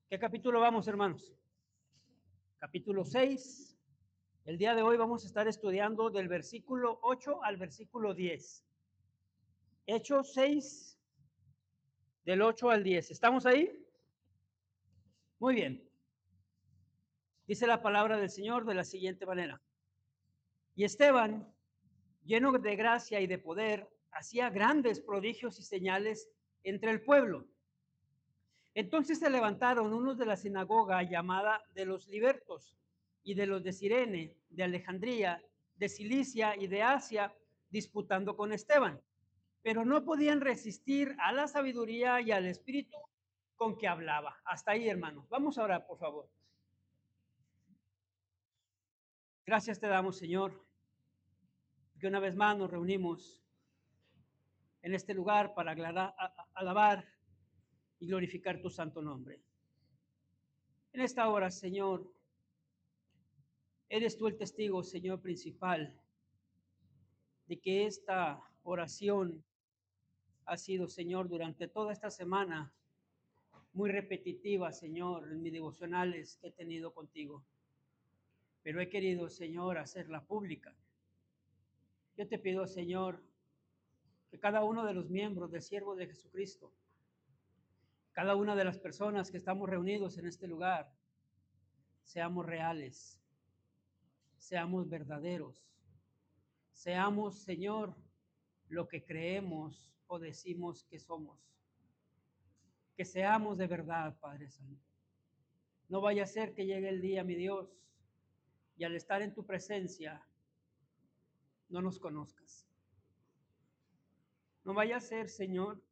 ¿Qué capítulo vamos, hermanos? Capítulo 6. El día de hoy vamos a estar estudiando del versículo 8 al versículo 10. Hechos 6, del 8 al 10. ¿Estamos ahí? Muy bien. Dice la palabra del Señor de la siguiente manera. Y Esteban, lleno de gracia y de poder, hacía grandes prodigios y señales entre el pueblo. Entonces se levantaron unos de la sinagoga llamada de los libertos y de los de Cirene, de Alejandría, de Cilicia y de Asia, disputando con Esteban, pero no podían resistir a la sabiduría y al espíritu con que hablaba. Hasta ahí, hermanos. Vamos a orar, por favor. Gracias te damos, Señor, que una vez más nos reunimos en este lugar para alabar y glorificar tu santo nombre. En esta hora, Señor, eres tú el testigo, Señor, principal de que esta oración ha sido, Señor, durante toda esta semana muy repetitiva, Señor, en mis devocionales que he tenido contigo. Pero he querido, Señor, hacerla pública. Yo te pido, Señor, que cada uno de los miembros del siervo de Jesucristo, cada una de las personas que estamos reunidos en este lugar, seamos reales, seamos verdaderos, seamos, Señor, lo que creemos o decimos que somos. Que seamos de verdad, Padre Santo. No vaya a ser que llegue el día, mi Dios, y al estar en tu presencia no nos conozcas. No vaya a ser, Señor,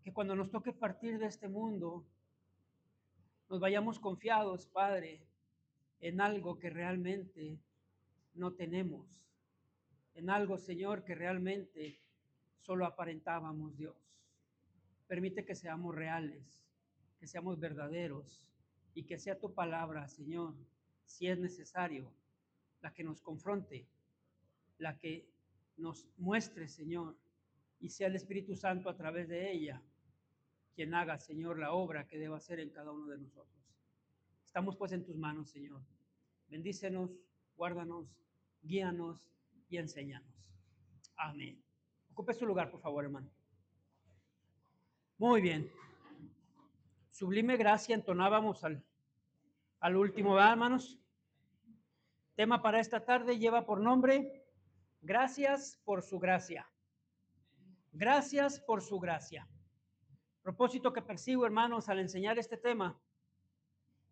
que cuando nos toque partir de este mundo, nos vayamos confiados, Padre, en algo que realmente no tenemos, en algo, Señor, que realmente solo aparentábamos, Dios. Permite que seamos reales, que seamos verdaderos y que sea tu palabra, Señor, si es necesario, la que nos confronte, la que nos muestre, Señor, y sea el Espíritu Santo a través de ella quien haga, Señor, la obra que deba hacer en cada uno de nosotros. Estamos pues en tus manos, Señor. Bendícenos, guárdanos, guíanos y enséñanos. Amén. Ocupe su lugar, por favor, hermano. Muy bien. Sublime gracia entonábamos al último, ¿verdad, hermanos? Tema para esta tarde lleva por nombre Gracias por su gracia. Gracias por su gracia. Propósito que persigo, hermanos, al enseñar este tema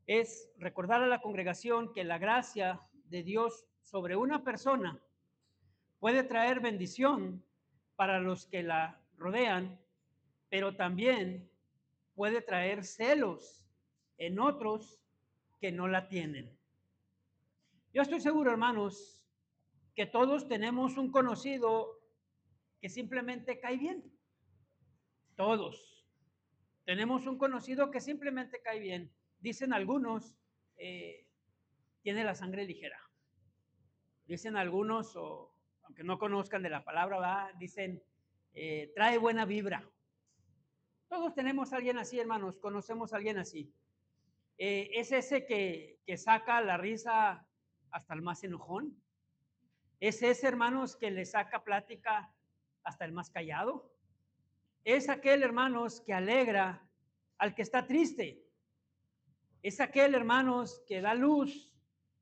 es recordar a la congregación que la gracia de Dios sobre una persona puede traer bendición para los que la rodean, pero también puede traer celos en otros que no la tienen. Yo estoy seguro, hermanos, que todos tenemos un conocido que simplemente cae bien. Todos tenemos un conocido que simplemente cae bien. Dicen algunos, tiene la sangre ligera. Dicen algunos, o aunque no conozcan de la palabra, ¿va? Dicen, trae buena vibra. Todos tenemos a alguien así, hermanos, conocemos a alguien así. Es ese que saca la risa hasta el más enojón. Es ese, hermanos, que le saca plática hasta el más callado. Es aquel, hermanos, que alegra al que está triste. Es aquel, hermanos, que da luz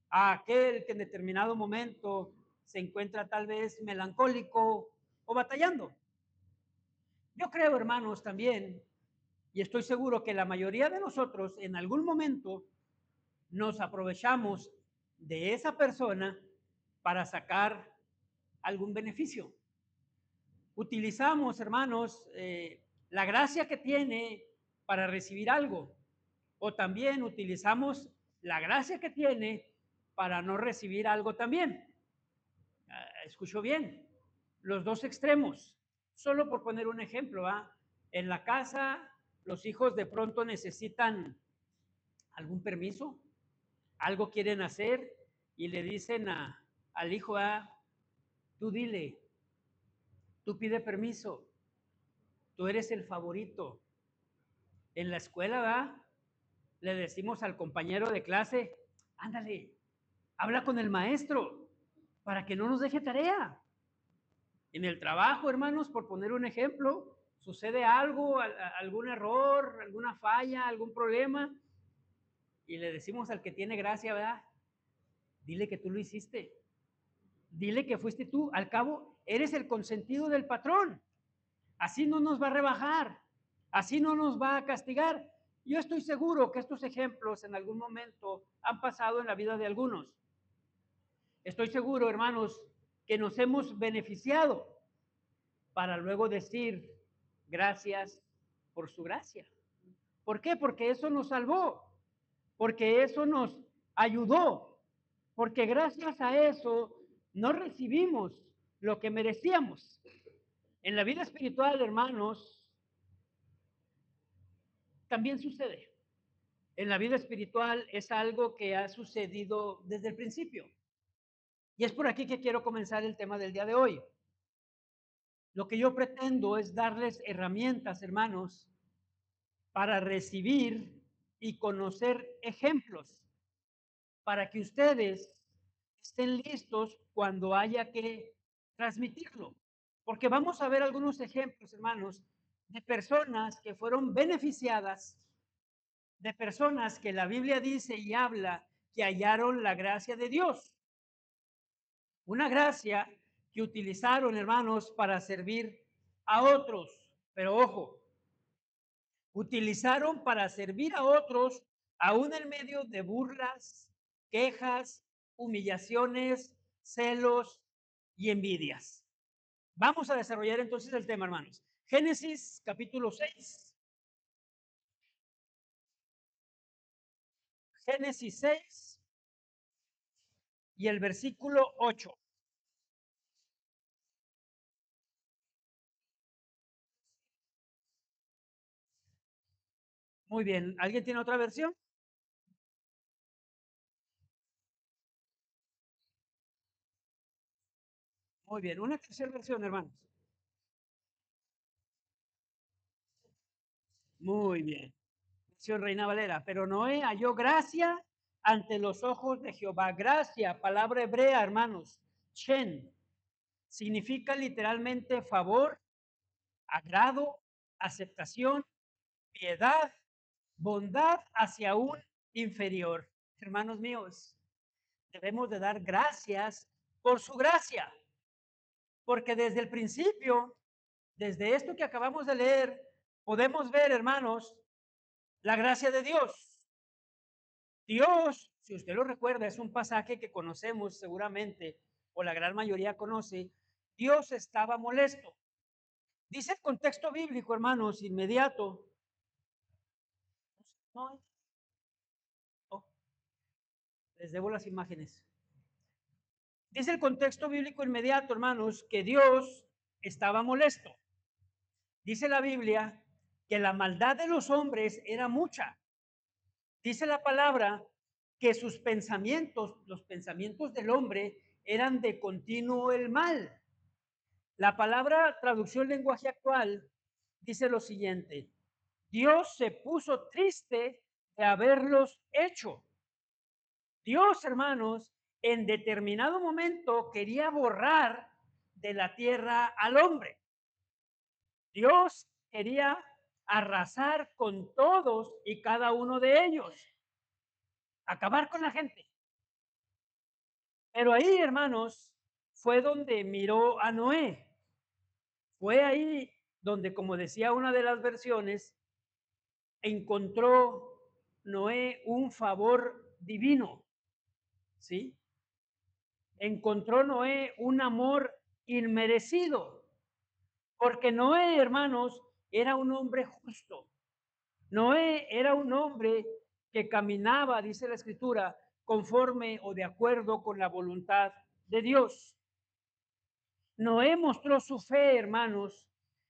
a aquel que en determinado momento se encuentra tal vez melancólico o batallando. Yo creo, hermanos, también, y estoy seguro que la mayoría de nosotros en algún momento nos aprovechamos de esa persona para sacar algún beneficio. Utilizamos, hermanos, la gracia que tiene para recibir algo, o también utilizamos la gracia que tiene para no recibir algo también. Escucho bien, los dos extremos. Solo por poner un ejemplo, en la casa los hijos de pronto necesitan algún permiso, algo quieren hacer y le dicen al hijo, tú dile, tú pide permiso, tú eres el favorito, En la escuela, ¿verdad? Le decimos al compañero de clase, ándale, habla con el maestro para que no nos deje tarea. En el trabajo, hermanos, por poner un ejemplo, sucede algo, algún error, alguna falla, algún problema, y le decimos al que tiene gracia, ¿verdad? Dile que tú lo hiciste. Dile que fuiste tú. Al cabo, eres el consentido del patrón. Así no nos va a rebajar. Así no nos va a castigar. Yo estoy seguro que estos ejemplos en algún momento han pasado en la vida de algunos. Estoy seguro, hermanos, que nos hemos beneficiado para luego decir gracias por su gracia. ¿Por qué? Porque eso nos salvó, porque eso nos ayudó, porque gracias a eso no recibimos lo que merecíamos. En la vida espiritual, hermanos, también sucede. En la vida espiritual es algo que ha sucedido desde el principio. Y es por aquí que quiero comenzar el tema del día de hoy. Lo que yo pretendo es darles herramientas, hermanos, para recibir y conocer ejemplos, para que ustedes estén listos cuando haya que transmitirlo. Porque vamos a ver algunos ejemplos, hermanos, de personas que fueron beneficiadas, de personas que la Biblia dice y habla que hallaron la gracia de Dios. Una gracia que utilizaron, hermanos, para servir a otros. Pero ojo, utilizaron para servir a otros, aún en medio de burlas, quejas, humillaciones, celos y envidias. Vamos a desarrollar entonces el tema, hermanos. Génesis capítulo 6. Génesis 6 y el versículo 8. Muy bien. ¿Alguien tiene otra versión? Muy bien. Una tercera versión, hermanos. Muy bien. Versión Reina Valera. Pero Noé halló gracia ante los ojos de Jehová. Gracia, palabra hebrea, hermanos. Shen. Significa literalmente favor, agrado, aceptación, piedad, bondad hacia un inferior. Hermanos míos, debemos de dar gracias por su gracia, porque desde el principio, desde esto que acabamos de leer, podemos ver, hermanos, la gracia de Dios. Dios, si usted lo recuerda, es un pasaje que conocemos seguramente, o la gran mayoría conoce, Dios estaba molesto. Dice el contexto bíblico, hermanos, inmediato. No, no, les debo las imágenes. Dice el contexto bíblico inmediato, hermanos, que Dios estaba molesto. Dice la Biblia que la maldad de los hombres era mucha. Dice la palabra que sus pensamientos, los pensamientos del hombre, eran de continuo el mal. La palabra traducción lenguaje actual dice lo siguiente: Dios se puso triste de haberlos hecho. Dios, hermanos, en determinado momento quería borrar de la tierra al hombre. Dios quería arrasar con todos y cada uno de ellos, acabar con la gente. Pero ahí, hermanos, fue donde miró a Noé. Fue ahí donde, como decía una de las versiones, encontró Noé un favor divino, ¿sí? Encontró Noé un amor inmerecido, porque Noé, hermanos, era un hombre justo. Noé era un hombre que caminaba, dice la escritura, conforme o de acuerdo con la voluntad de Dios. Noé mostró su fe, hermanos,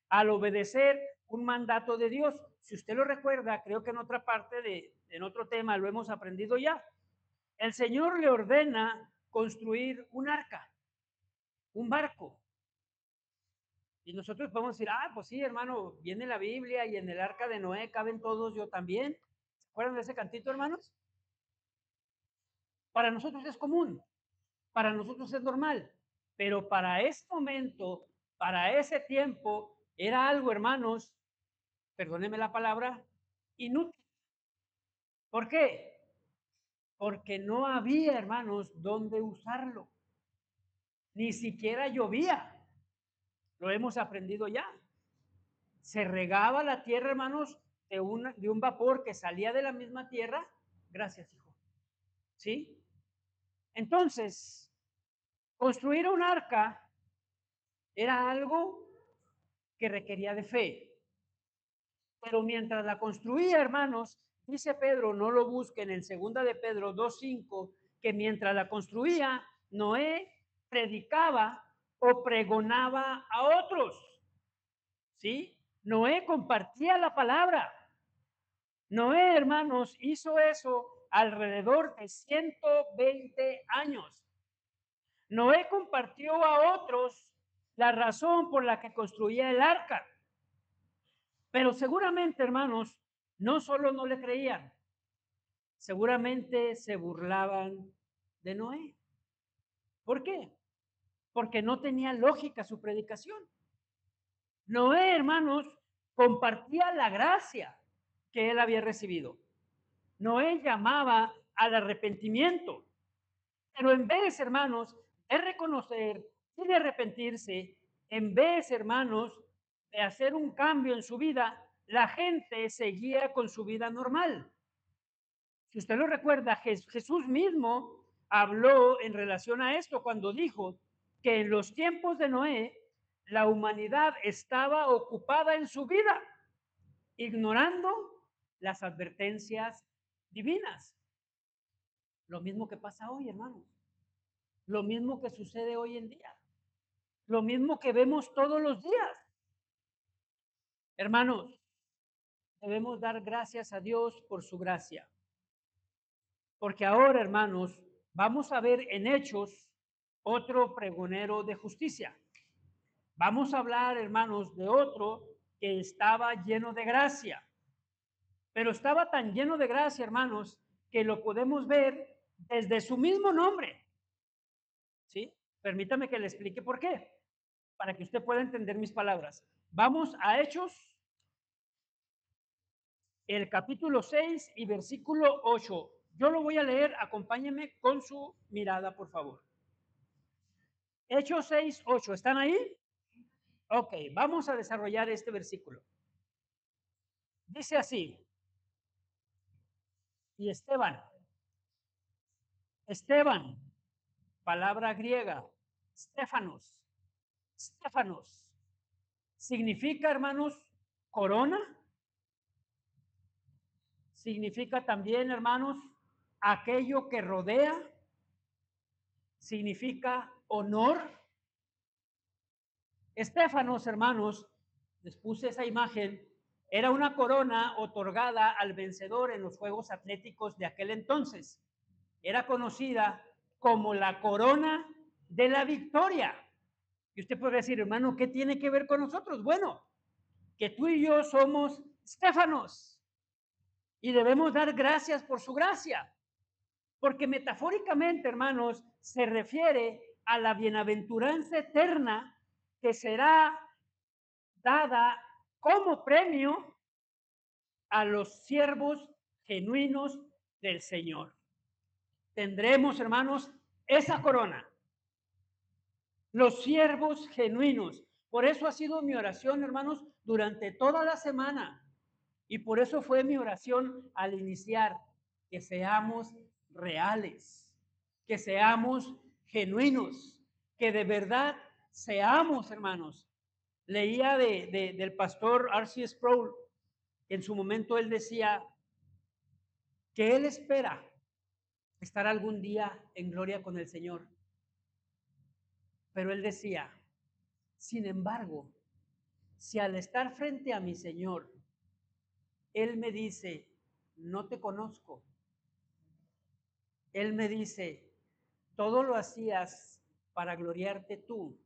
al obedecer un mandato de Dios. Si usted lo recuerda, creo que en otra parte en otro tema lo hemos aprendido ya. El Señor le ordena construir un arca, un barco. Y nosotros podemos decir, ah, pues sí, hermano, viene la Biblia y en el arca de Noé caben todos, yo también. ¿Se acuerdan de ese cantito, hermanos? Para nosotros es común, para nosotros es normal, pero para ese momento, para ese tiempo, era algo, hermanos, perdónenme la palabra, inútil. ¿Por qué? Porque no había, hermanos, dónde usarlo. Ni siquiera llovía. Lo hemos aprendido ya. Se regaba la tierra, hermanos, de un vapor que salía de la misma tierra. Gracias, hijo. ¿Sí? Entonces, construir un arca era algo que requería de fe. Pero mientras la construía, hermanos, dice Pedro, no lo busquen en segunda de Pedro 2:5, que mientras la construía, Noé predicaba o pregonaba a otros. ¿Sí? Noé compartía la palabra. Noé, hermanos, hizo eso alrededor de 120 años. Noé compartió a otros la razón por la que construía el arca. Pero seguramente, hermanos, no solo no le creían, seguramente se burlaban de Noé. ¿Por qué? Porque no tenía lógica su predicación. Noé, hermanos, compartía la gracia que él había recibido. Noé llamaba al arrepentimiento, pero en vez, hermanos, de reconocer y de arrepentirse, en vez, hermanos, de hacer un cambio en su vida, la gente seguía con su vida normal. Si usted lo recuerda, Jesús mismo habló en relación a esto cuando dijo que en los tiempos de Noé la humanidad estaba ocupada en su vida, ignorando las advertencias divinas. Lo mismo que pasa hoy, hermanos. Lo mismo que sucede hoy en día. Lo mismo que vemos todos los días. Hermanos, debemos dar gracias a Dios por su gracia. Porque ahora, hermanos, vamos a ver en Hechos otro pregonero de justicia. Vamos a hablar, hermanos, de otro que estaba lleno de gracia. Pero estaba tan lleno de gracia, hermanos, que lo podemos ver desde su mismo nombre. ¿Sí? Permítame que le explique por qué, para que usted pueda entender mis palabras. Vamos a Hechos, el capítulo 6 y versículo 8. Yo lo voy a leer, acompáñenme con su mirada, por favor. Hechos 6, 8, ¿están ahí? Ok, vamos a desarrollar este versículo. Dice así, y Esteban, palabra griega, Stefanos, significa, hermanos, corona, significa también, hermanos, aquello que rodea, significa honor. Estefanos, hermanos, les puse esa imagen, era una corona otorgada al vencedor en los Juegos Atléticos de aquel entonces. Era conocida como la corona de la victoria. Y usted puede decir, hermano, ¿qué tiene que ver con nosotros? Bueno, que tú y yo somos Estefanos y debemos dar gracias por su gracia. Porque metafóricamente, hermanos, se refiere a la bienaventuranza eterna que será dada como premio a los siervos genuinos del Señor. Tendremos, hermanos, esa corona, los siervos genuinos. Por eso ha sido mi oración, hermanos, durante toda la semana. Y por eso fue mi oración al iniciar, que seamos reales, que seamos genuinos, que de verdad seamos, hermanos. Leía del pastor R.C. Sproul, que en su momento él decía que él espera estar algún día en gloria con el Señor. Pero él decía, sin embargo, si al estar frente a mi Señor, Él me dice, no te conozco. Él me dice, todo lo hacías para gloriarte tú.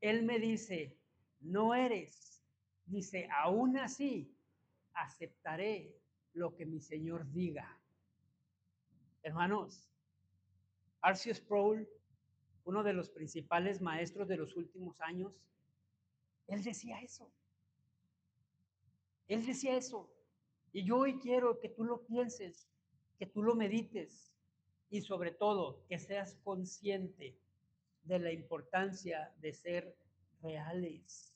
Él me dice, no eres. Dice, aún así aceptaré lo que mi Señor diga. Hermanos, R.C. Sproul, uno de los principales maestros de los últimos años, él decía eso. Él decía eso. Y yo hoy quiero que tú lo pienses, que tú lo medites y sobre todo que seas consciente de la importancia de ser reales,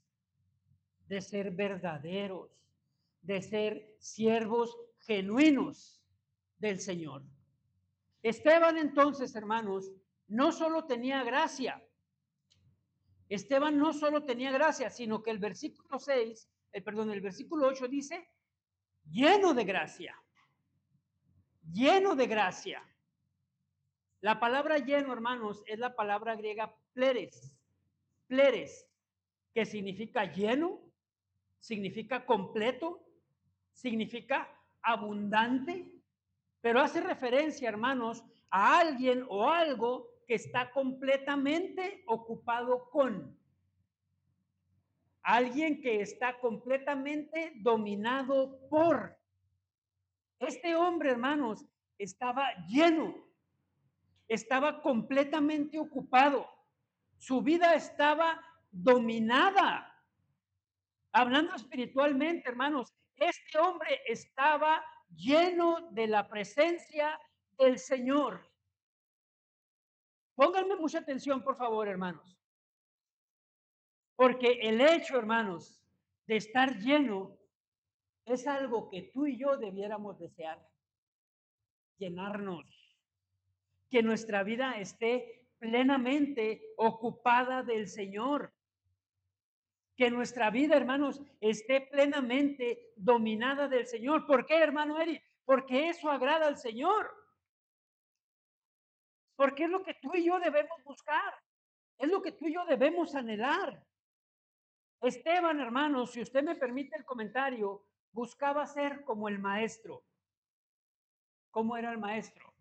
de ser verdaderos, de ser siervos genuinos del Señor. Esteban entonces, hermanos, no solo tenía gracia, Esteban no solo tenía gracia, sino que el versículo 6, el versículo 8 dice, lleno de gracia, lleno de gracia. La palabra lleno, hermanos, es la palabra griega pleres, que significa lleno, significa completo, significa abundante, pero hace referencia, hermanos, a alguien o algo que está completamente ocupado con. Alguien que está completamente dominado por. Este hombre, hermanos, estaba lleno, estaba completamente ocupado. Su vida estaba dominada. Hablando espiritualmente, hermanos, este hombre estaba lleno de la presencia del Señor. Pónganme mucha atención, por favor, hermanos. Porque el hecho, hermanos, de estar lleno es algo que tú y yo debiéramos desear. Llenarnos. Que nuestra vida esté plenamente ocupada del Señor. Que nuestra vida, hermanos, esté plenamente dominada del Señor. ¿Por qué, hermano Eri? Porque eso agrada al Señor. Porque es lo que tú y yo debemos buscar. Es lo que tú y yo debemos anhelar. Esteban, hermanos, si usted me permite el comentario, buscaba ser como el maestro. ¿Cómo era el maestro?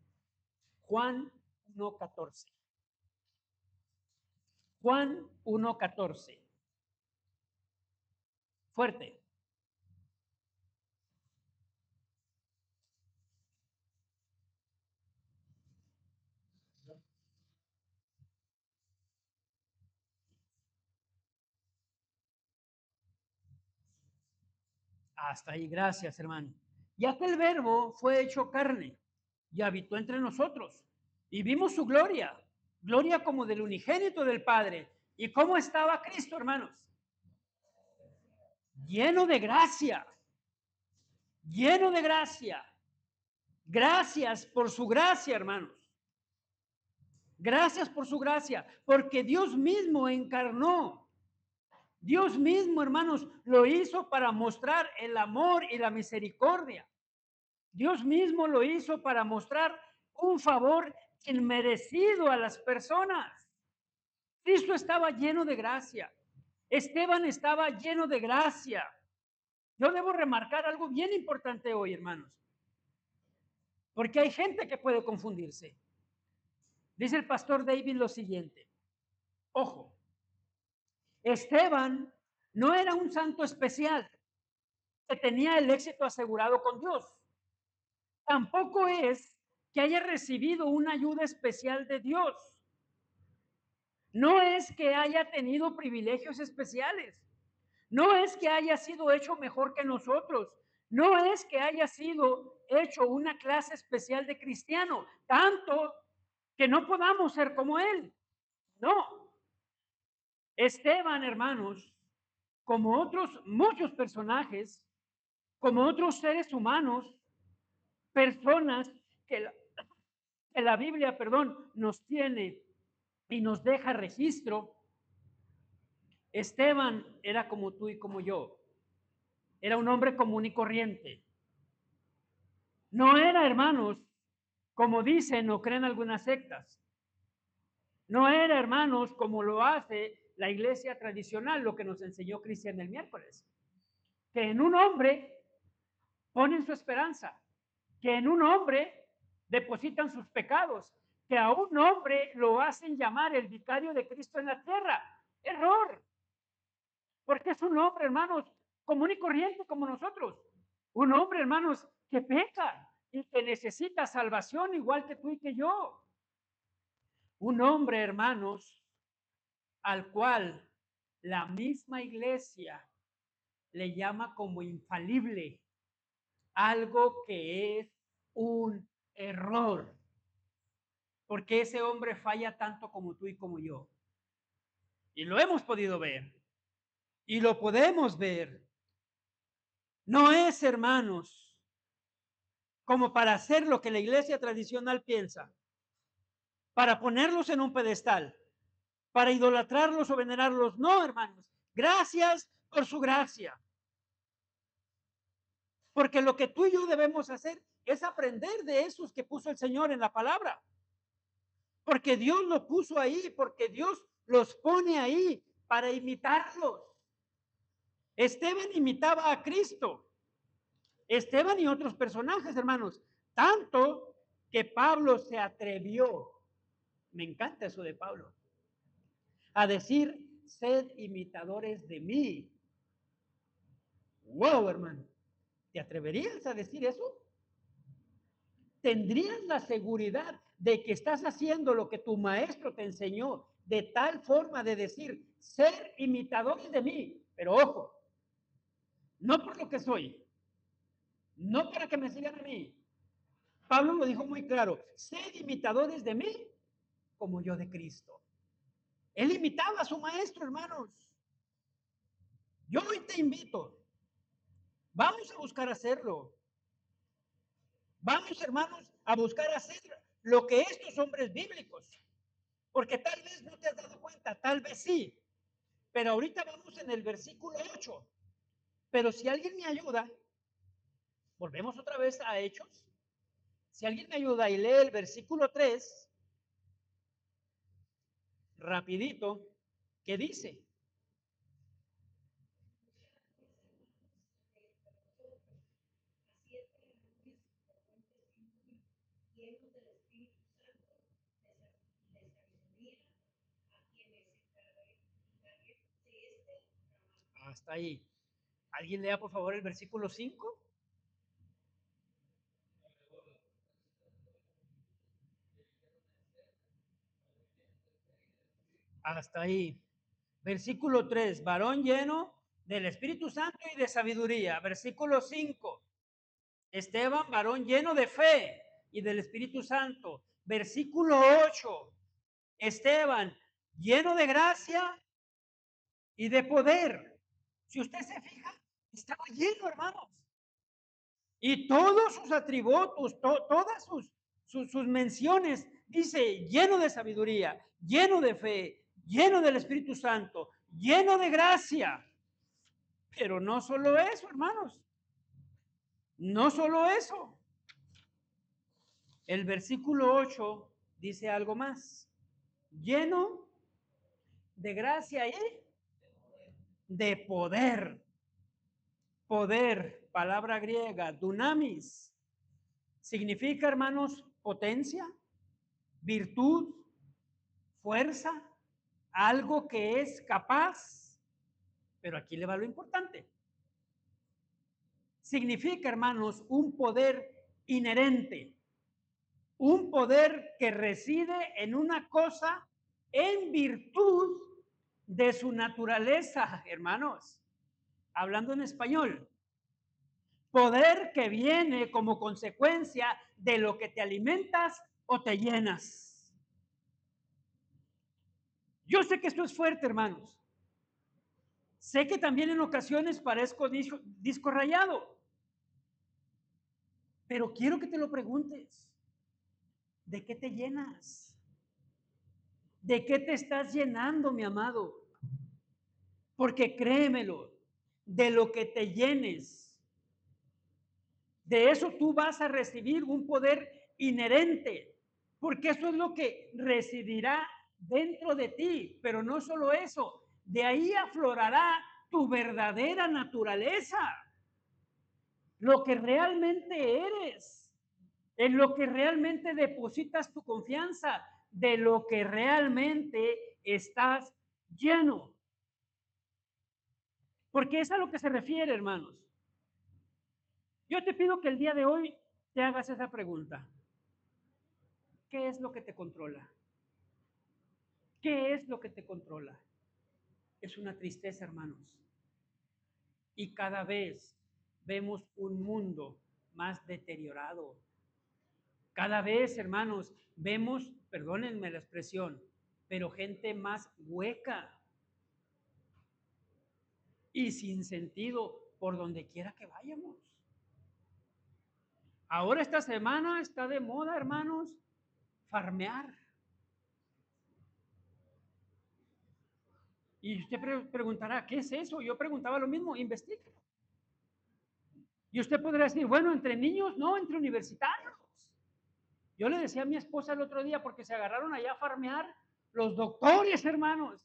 Juan 1:14. Juan 1:14. Fuerte. Hasta ahí, gracias, hermano. Y aquel verbo fue hecho carne y habitó entre nosotros. Y vimos su gloria, gloria como del unigénito del Padre. ¿Y cómo estaba Cristo, hermanos? Lleno de gracia, lleno de gracia. Gracias por su gracia, hermanos. Gracias por su gracia, porque Dios mismo encarnó. Dios mismo, hermanos, lo hizo para mostrar el amor y la misericordia. Dios mismo lo hizo para mostrar un favor inmerecido a las personas. Cristo estaba lleno de gracia. Esteban estaba lleno de gracia. Yo debo remarcar algo bien importante hoy, hermanos, porque hay gente que puede confundirse. Dice el pastor David lo siguiente: ojo, Esteban no era un santo especial que tenía el éxito asegurado con Dios. Tampoco es que haya recibido una ayuda especial de Dios. No es que haya tenido privilegios especiales. No es que haya sido hecho mejor que nosotros. No es que haya sido hecho una clase especial de cristiano, tanto que no podamos ser como él. No. Esteban, hermanos, como otros muchos personajes, como otros seres humanos, personas que la Biblia, nos tiene y nos deja registro. Esteban era como tú y como yo. Era un hombre común y corriente. No era, hermanos, como dicen o creen algunas sectas. No era, hermanos, como lo hace la iglesia tradicional, lo que nos enseñó Cristian el miércoles. Que en un hombre ponen su esperanza, que en un hombre depositan sus pecados, que a un hombre lo hacen llamar el vicario de Cristo en la tierra. Error. Porque es un hombre, hermanos, común y corriente como nosotros. Un hombre, hermanos, que peca y que necesita salvación igual que tú y que yo. Un hombre, hermanos, al cual la misma iglesia le llama como infalible, algo que es un error, porque ese hombre falla tanto como tú y como yo. Y lo hemos podido ver, y lo podemos ver. No es, hermanos, como para hacer lo que la iglesia tradicional piensa, para ponerlos en un pedestal, para idolatrarlos o venerarlos. No, hermanos, gracias por su gracia. Porque lo que tú y yo debemos hacer es aprender de esos que puso el Señor en la palabra. Porque Dios los puso ahí, porque Dios los pone ahí para imitarlos. Esteban imitaba a Cristo. Esteban y otros personajes, hermanos. Tanto que Pablo se atrevió, me encanta eso de Pablo, a decir, sed imitadores de mí. Wow, hermano. ¿Te atreverías a decir eso? ¿Tendrías la seguridad de que estás haciendo lo que tu maestro te enseñó de tal forma de decir, ser imitadores de mí? Pero ojo, no por lo que soy, no para que me sigan a mí. Pablo lo dijo muy claro, sed imitadores de mí como yo de Cristo. Él imitaba a su maestro, hermanos. Yo hoy te invito, vamos a buscar hacerlo. Vamos, hermanos, a buscar hacer lo que estos hombres bíblicos, porque tal vez no te has dado cuenta, tal vez sí, pero ahorita vamos en el versículo 8. Pero si alguien me ayuda, volvemos otra vez a Hechos. Si alguien me ayuda y lee el versículo 3, rapidito, ¿qué dice? Hasta ahí. ¿Alguien lea por favor el versículo 5? Hasta ahí. Versículo 3, varón lleno del Espíritu Santo y de sabiduría. Versículo 5, Esteban, varón lleno de fe y del Espíritu Santo. Versículo 8, Esteban, lleno de gracia y de poder. Si usted se fija, estaba lleno, hermanos. Y todos sus atributos, todas sus menciones, dice, lleno de sabiduría, lleno de fe, lleno del Espíritu Santo, lleno de gracia. Pero no solo eso, hermanos. No solo eso. El versículo 8 dice algo más. Lleno de gracia y de poder. Poder, palabra griega, dunamis. Significa, hermanos, potencia, virtud, fuerza, algo que es capaz. Pero aquí le va lo importante. Significa, hermanos, un poder inherente, un poder que reside en una cosa en virtud de su naturaleza, hermanos. Hablando en español, poder que viene como consecuencia de lo que te alimentas o te llenas. Yo sé que esto es fuerte, hermanos. Sé que también en ocasiones parezco disco rayado, pero quiero que te lo preguntes. ¿De qué te llenas? ¿De qué te estás llenando, mi amado? Porque créemelo, de lo que te llenes, de eso tú vas a recibir un poder inherente, porque eso es lo que residirá dentro de ti. Pero no solo eso, de ahí aflorará tu verdadera naturaleza, lo que realmente eres, en lo que realmente depositas tu confianza, de lo que realmente estás lleno. Porque es a lo que se refiere, hermanos. Yo te pido que el día de hoy te hagas esa pregunta. ¿Qué es lo que te controla? ¿Qué es lo que te controla? Es una tristeza, hermanos. Y cada vez vemos un mundo más deteriorado. Cada vez, hermanos, vemos, perdónenme la expresión, pero gente más hueca y sin sentido por donde quiera que vayamos. Ahora esta semana está de moda, hermanos, farmear. Y usted preguntará, ¿qué es eso? Yo preguntaba lo mismo, investigue. Y usted podrá decir, bueno, entre niños, no, entre universitarios. Yo le decía a mi esposa el otro día, porque se agarraron allá a farmear los doctores, hermanos,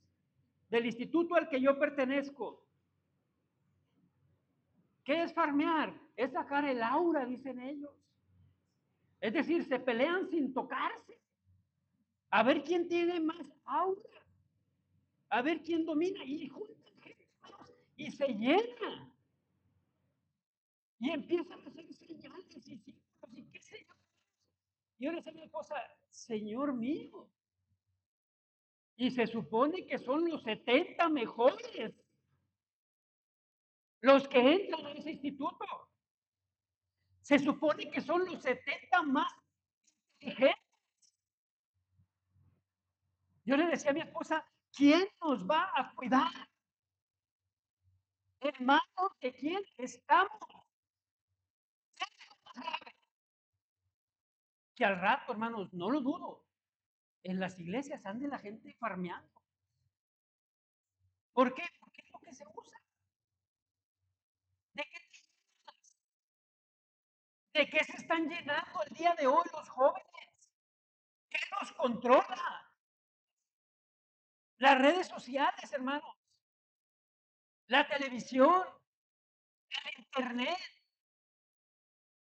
del instituto al que yo pertenezco. ¿Qué es farmear? Es sacar el aura, dicen ellos. Es decir, se pelean sin tocarse. A ver quién tiene más aura. A ver quién domina. Y juntan gente, y se llena. Y empiezan a hacer señales y círculos y qué sé yo. Y yo le decía a mi esposa, Señor mío. Y se supone que son los 70 mejores los que entran a ese instituto. Se supone que son los 70 más inteligentes. Yo le decía a mi esposa, ¿quién nos va a cuidar? ¿En manos de quién estamos? Que al rato, hermanos, no lo dudo, en las iglesias ande la gente farmeando. ¿Por qué? Porque es lo que se usa. ¿De qué, ¿De qué se están llenando el día de hoy los jóvenes? ¿Qué los controla? Las redes sociales, hermanos, la televisión, el internet,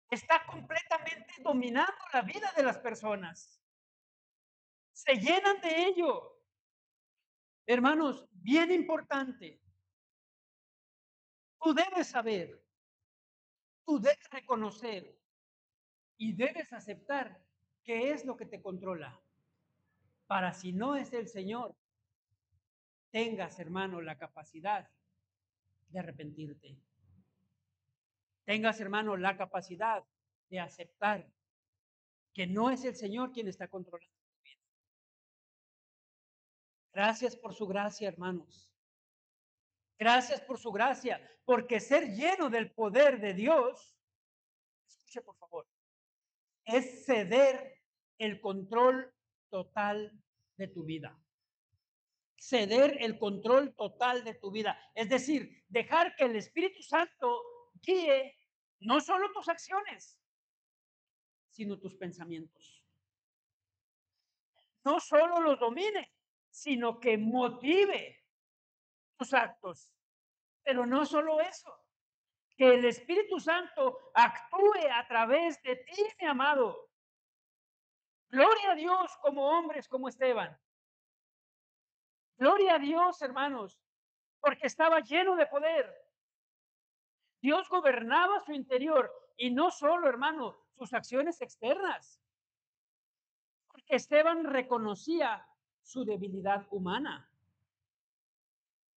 está completamente dominando la vida de las personas. Se llenan de ello. Hermanos, bien importante, tú debes saber, tú debes reconocer y debes aceptar qué es lo que te controla. Para si no es el Señor, tengas, hermano, la capacidad de arrepentirte. Tengas, hermano, la capacidad de aceptar que no es el Señor quien está controlando tu vida. Gracias por su gracia, hermanos. Gracias por su gracia, porque ser lleno del poder de Dios, escuche por favor, es ceder el control total de tu vida. Ceder el control total de tu vida. Es decir, dejar que el Espíritu Santo guíe no solo tus acciones, sino tus pensamientos. No solo los domine, sino que motive tus actos. Pero no solo eso, que el Espíritu Santo actúe a través de ti, mi amado. Gloria a Dios como hombres como Esteban. Gloria a Dios, hermanos, porque estaba lleno de poder. Dios gobernaba su interior y no solo, hermano, sus acciones externas. Porque Esteban reconocía su debilidad humana.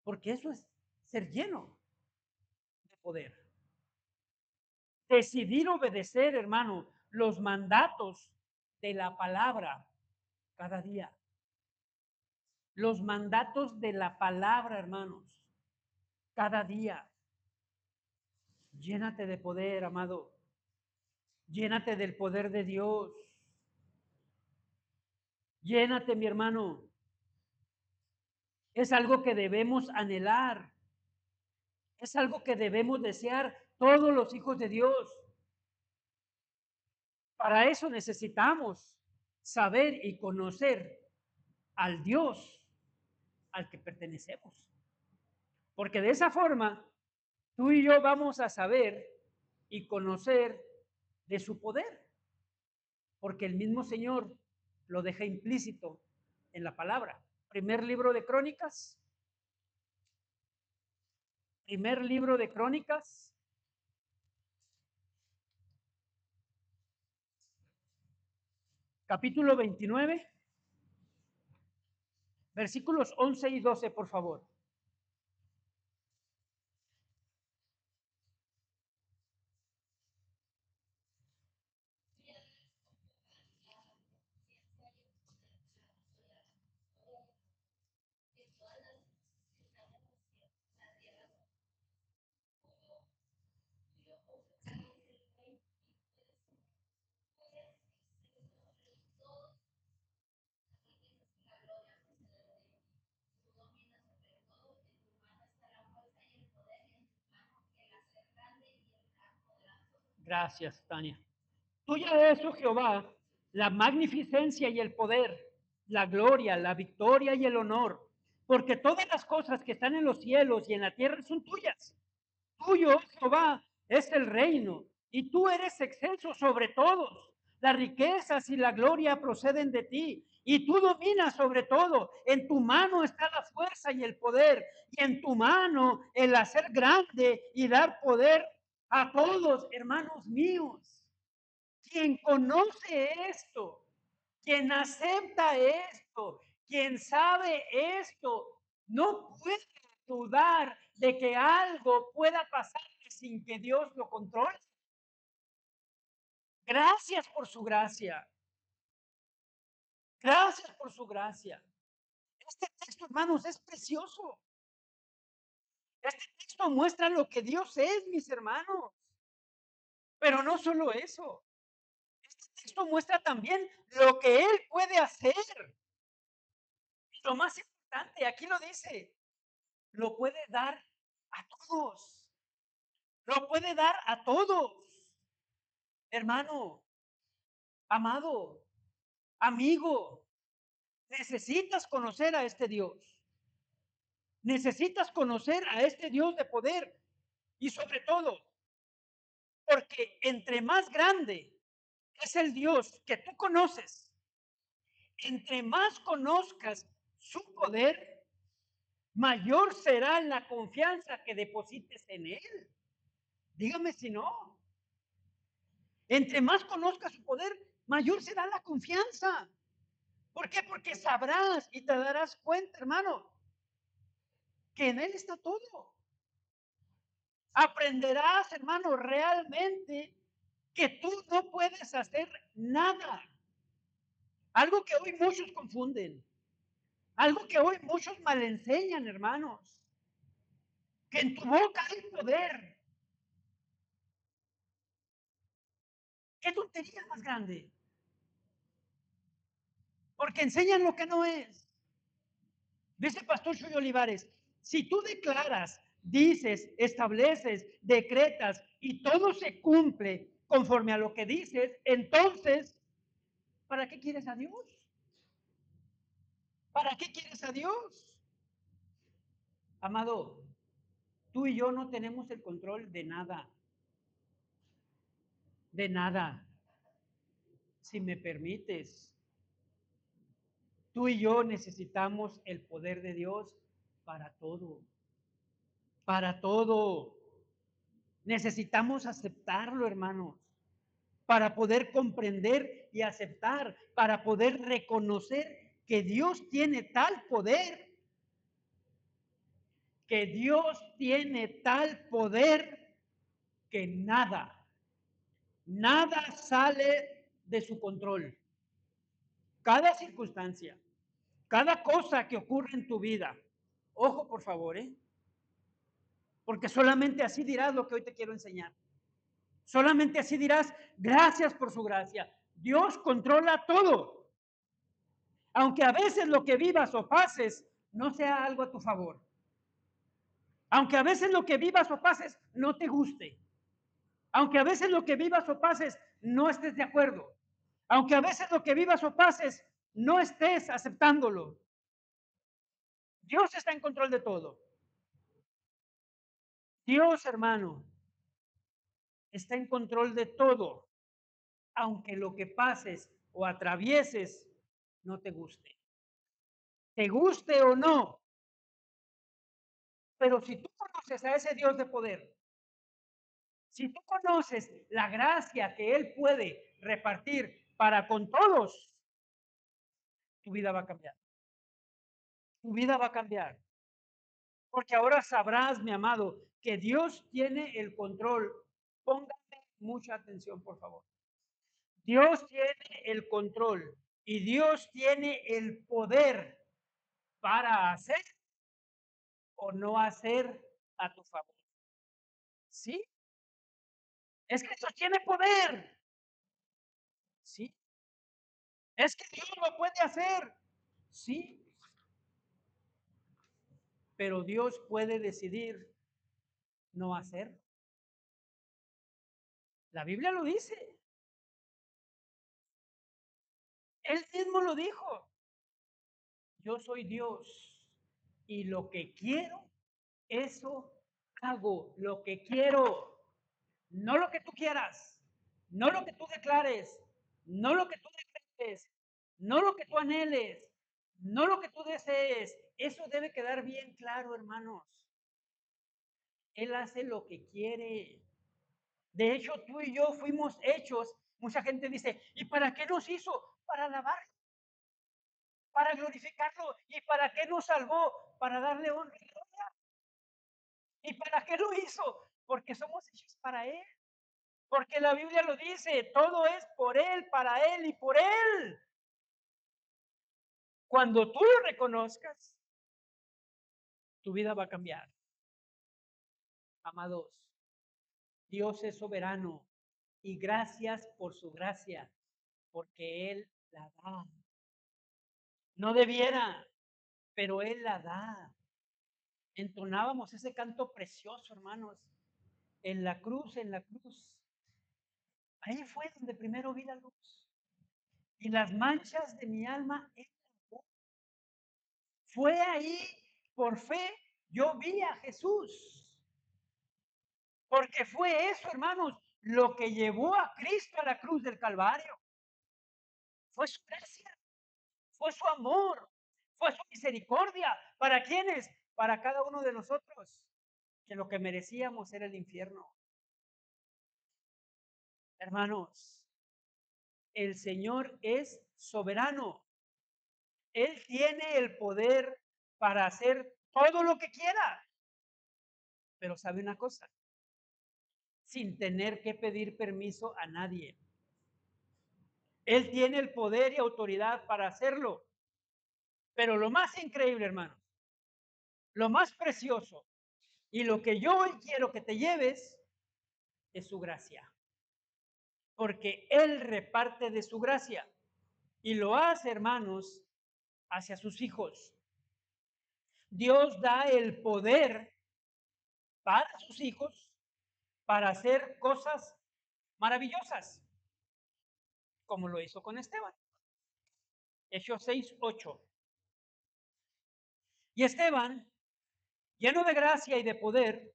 Porque eso es ser lleno de poder. Decidir obedecer, hermano, los mandatos de la palabra cada día. Los mandatos de la palabra, hermanos, cada día. Llénate de poder, amado. Llénate del poder de Dios. Llénate, mi hermano. Es algo que debemos anhelar. Es algo que debemos desear todos los hijos de Dios. Para eso necesitamos saber y conocer al Dios al que pertenecemos. Porque de esa forma, tú y yo vamos a saber y conocer de su poder. Porque el mismo Señor lo deja implícito en la palabra. Primer libro de Crónicas, Primer libro de Crónicas, capítulo 29, versículos 11 y 12, por favor. Gracias, Tania. Tuya es, oh Jehová, la magnificencia y el poder, la gloria, la victoria y el honor, porque todas las cosas que están en los cielos y en la tierra son tuyas. Tuyo, Jehová, es el reino, y tú eres excelso sobre todos. Las riquezas y la gloria proceden de ti, y tú dominas sobre todo. En tu mano está la fuerza y el poder, y en tu mano el hacer grande y dar poder a todos, hermanos míos. Quien conoce esto, quien acepta esto, quien sabe esto, no puede dudar de que algo pueda pasar sin que Dios lo controle. Gracias por su gracia. Gracias por su gracia. Este texto, hermanos, es precioso. Este texto muestra lo que Dios es, mis hermanos. Pero no solo eso. Este texto muestra también lo que Él puede hacer. Y lo más importante, aquí lo dice, lo puede dar a todos. Lo puede dar a todos. Hermano, amado, amigo, necesitas conocer a este Dios. Necesitas conocer a este Dios de poder. Y sobre todo, porque entre más grande es el Dios que tú conoces, entre más conozcas su poder, mayor será la confianza que deposites en Él. Dígame si no. Entre más conozcas su poder, mayor será la confianza. ¿Por qué? Porque sabrás y te darás cuenta, hermano, que en Él está todo. Aprenderás, hermano, realmente que tú no puedes hacer nada. Algo que hoy muchos confunden. Algo que hoy muchos malenseñan, hermanos. Que en tu boca hay poder. ¿Qué tontería más grande? Porque enseñan lo que no es. Dice el pastor Chuy Olivares, si tú declaras, dices, estableces, decretas y todo se cumple conforme a lo que dices, entonces, ¿para qué quieres a Dios? ¿Para qué quieres a Dios? Amado, tú y yo no tenemos el control de nada, de nada. Si me permites, tú y yo necesitamos el poder de Dios para todo, para todo. Necesitamos aceptarlo, hermanos, para poder comprender y aceptar, para poder reconocer que Dios tiene tal poder, que Dios tiene tal poder que nada, nada sale de su control. Cada circunstancia, cada cosa que ocurre en tu vida, ojo por favor, porque solamente así dirás lo que hoy te quiero enseñar. Solamente así dirás, gracias por su gracia. Dios controla todo. Aunque a veces lo que vivas o pases no sea algo a tu favor. Aunque a veces lo que vivas o pases no te guste. Aunque a veces lo que vivas o pases no estés de acuerdo. Aunque a veces lo que vivas o pases no estés aceptándolo. Dios está en control de todo. Dios, hermano, está en control de todo, aunque lo que pases o atravieses no te guste. Te guste o no, Pero si tú conoces a ese Dios de poder, si tú conoces la gracia que Él puede repartir para con todos, tu vida va a cambiar. Tu vida va a cambiar. Porque ahora sabrás, mi amado, que Dios tiene el control. Póngame mucha atención, por favor. Dios tiene el control y Dios tiene el poder para hacer o no hacer a tu favor. ¿Sí? Es que Dios tiene poder. ¿Sí? Es que Dios lo puede hacer. Sí. Pero Dios puede decidir no hacerlo. La Biblia lo dice. Él mismo lo dijo. Yo soy Dios y lo que quiero, eso hago. Lo que quiero, no lo que tú quieras, no lo que tú declares, no lo que tú decretes, no lo que tú anheles, no lo que tú desees. Eso debe quedar bien claro, hermanos. Él hace lo que quiere. De hecho, tú y yo fuimos hechos. Mucha gente dice, ¿y para qué nos hizo? Para alabar, para glorificarlo. ¿Y para qué nos salvó? Para darle honra y gloria. ¿Y para qué lo hizo? Porque somos hechos para Él. Porque la Biblia lo dice, todo es por Él, para Él y por Él. Cuando tú lo reconozcas, tu vida va a cambiar. Amados, Dios es soberano y gracias por su gracia, porque Él la da. No debiera, pero Él la da. Entonábamos ese canto precioso, hermanos, en la cruz, en la cruz. Ahí fue donde primero vi la luz. Y las manchas de mi alma, Él lavó. Fue ahí, por fe, yo vi a Jesús. Porque fue eso, hermanos, lo que llevó a Cristo a la cruz del Calvario. Fue su gracia, fue su amor, fue su misericordia. ¿Para quiénes? Para cada uno de nosotros, que lo que merecíamos era el infierno. Hermanos, el Señor es soberano. Él tiene el poder para hacer todo lo que quiera. Pero sabe una cosa, sin tener que pedir permiso a nadie. Él tiene el poder y autoridad para hacerlo. Pero lo más increíble, hermano, lo más precioso y lo que yo hoy quiero que te lleves es su gracia. Porque Él reparte de su gracia y lo hace, hermanos, hacia sus hijos. Dios da el poder para sus hijos para hacer cosas maravillosas, como lo hizo con Esteban. Hechos 6:8. Y Esteban, lleno de gracia y de poder,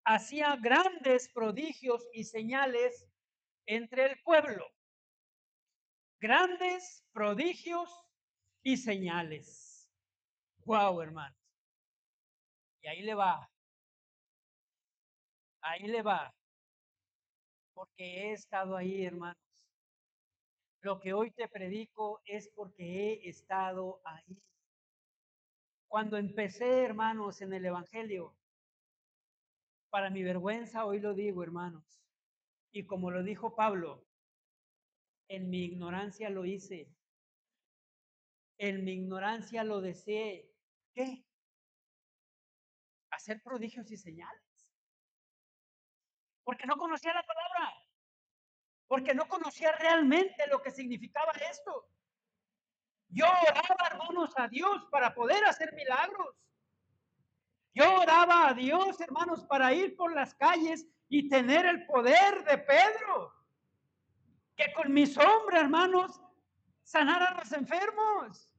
hacía grandes prodigios y señales entre el pueblo. Grandes prodigios y señales. Wow, hermanos. Y ahí le va. Ahí le va. Porque he estado ahí, hermanos. Lo que hoy te predico es porque he estado ahí. Cuando empecé, hermanos, en el Evangelio, para mi vergüenza, hoy lo digo, hermanos. Y como lo dijo Pablo, en mi ignorancia lo hice. En mi ignorancia lo deseé. ¿Qué? Hacer prodigios y señales. Porque no conocía la palabra. Porque no conocía realmente lo que significaba esto. Yo oraba, hermanos, a Dios para poder hacer milagros. Yo oraba a Dios, hermanos, para ir por las calles y tener el poder de Pedro. Que con mi sombra, hermanos, sanar a los enfermos.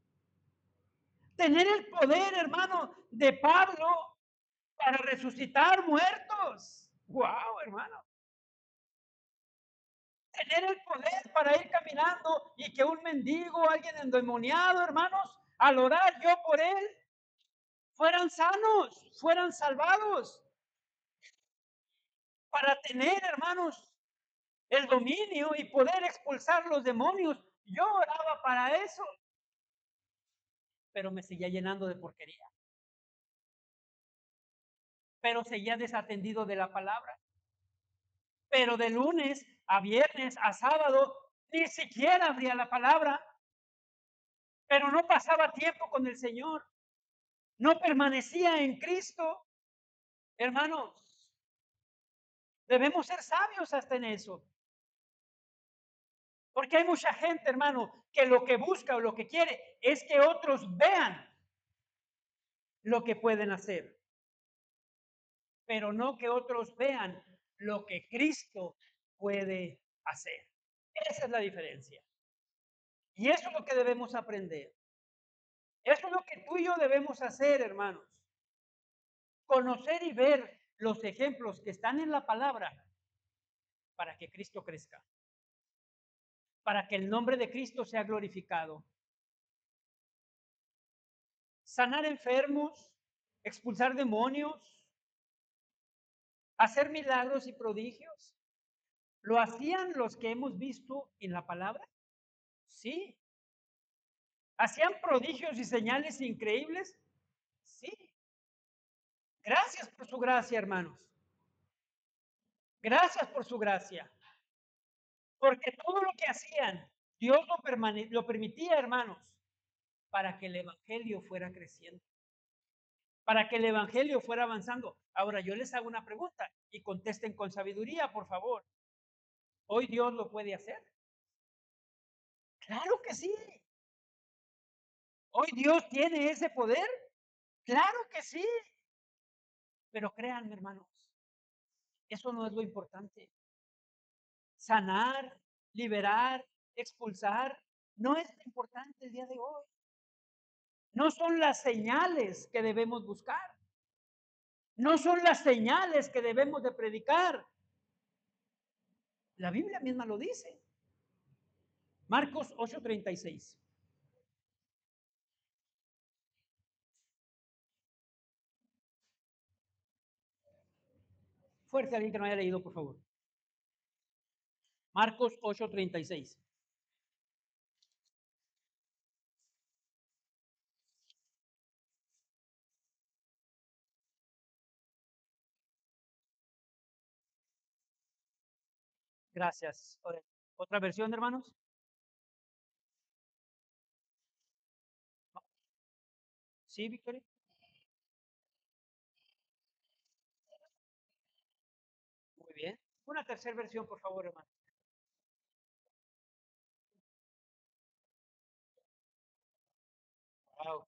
Tener el poder, hermano, de Pablo para resucitar muertos. Wow, hermano. Tener el poder para ir caminando y que un mendigo, alguien endemoniado, hermanos, al orar yo por él, fueran sanos, fueran salvados, para tener, hermanos, el dominio y poder expulsar los demonios. Yo oraba para eso, pero me seguía llenando de porquería, pero seguía desatendido de la palabra. Pero de lunes a viernes a sábado ni siquiera abría la palabra, pero no pasaba tiempo con el Señor, no permanecía en Cristo. Hermanos, debemos ser sabios hasta en eso, porque hay mucha gente, hermano, que lo que busca o lo que quiere es que otros vean lo que pueden hacer, pero no que otros vean lo que Cristo puede hacer. Esa es la diferencia. Y eso es lo que debemos aprender. Eso es lo que tú y yo debemos hacer, hermanos. Conocer y ver los ejemplos que están en la palabra para que Cristo crezca, para que el nombre de Cristo sea glorificado. Sanar enfermos, expulsar demonios, hacer milagros y prodigios. ¿Lo hacían los que hemos visto en la palabra? Sí. ¿Hacían prodigios y señales increíbles? Sí. Gracias por su gracia, hermanos. Gracias por su gracia. Porque todo lo que hacían, Dios lo permitía, hermanos, para que el evangelio fuera creciendo, para que el evangelio fuera avanzando. Ahora yo les hago una pregunta y contesten con sabiduría, por favor. ¿Hoy Dios lo puede hacer? Claro que sí. ¿Hoy Dios tiene ese poder? Claro que sí. Pero créanme, hermanos, eso no es lo importante. Sanar, liberar, expulsar, no es lo importante el día de hoy. No son las señales que debemos buscar. No son las señales que debemos de predicar. La Biblia misma lo dice. Marcos 8:36. Fuerte alguien que no haya leído, por favor. Marcos 8:36. Gracias. ¿Otra versión, hermanos? Sí, Victoria. Muy bien. Una tercera versión, por favor, hermano. Wow.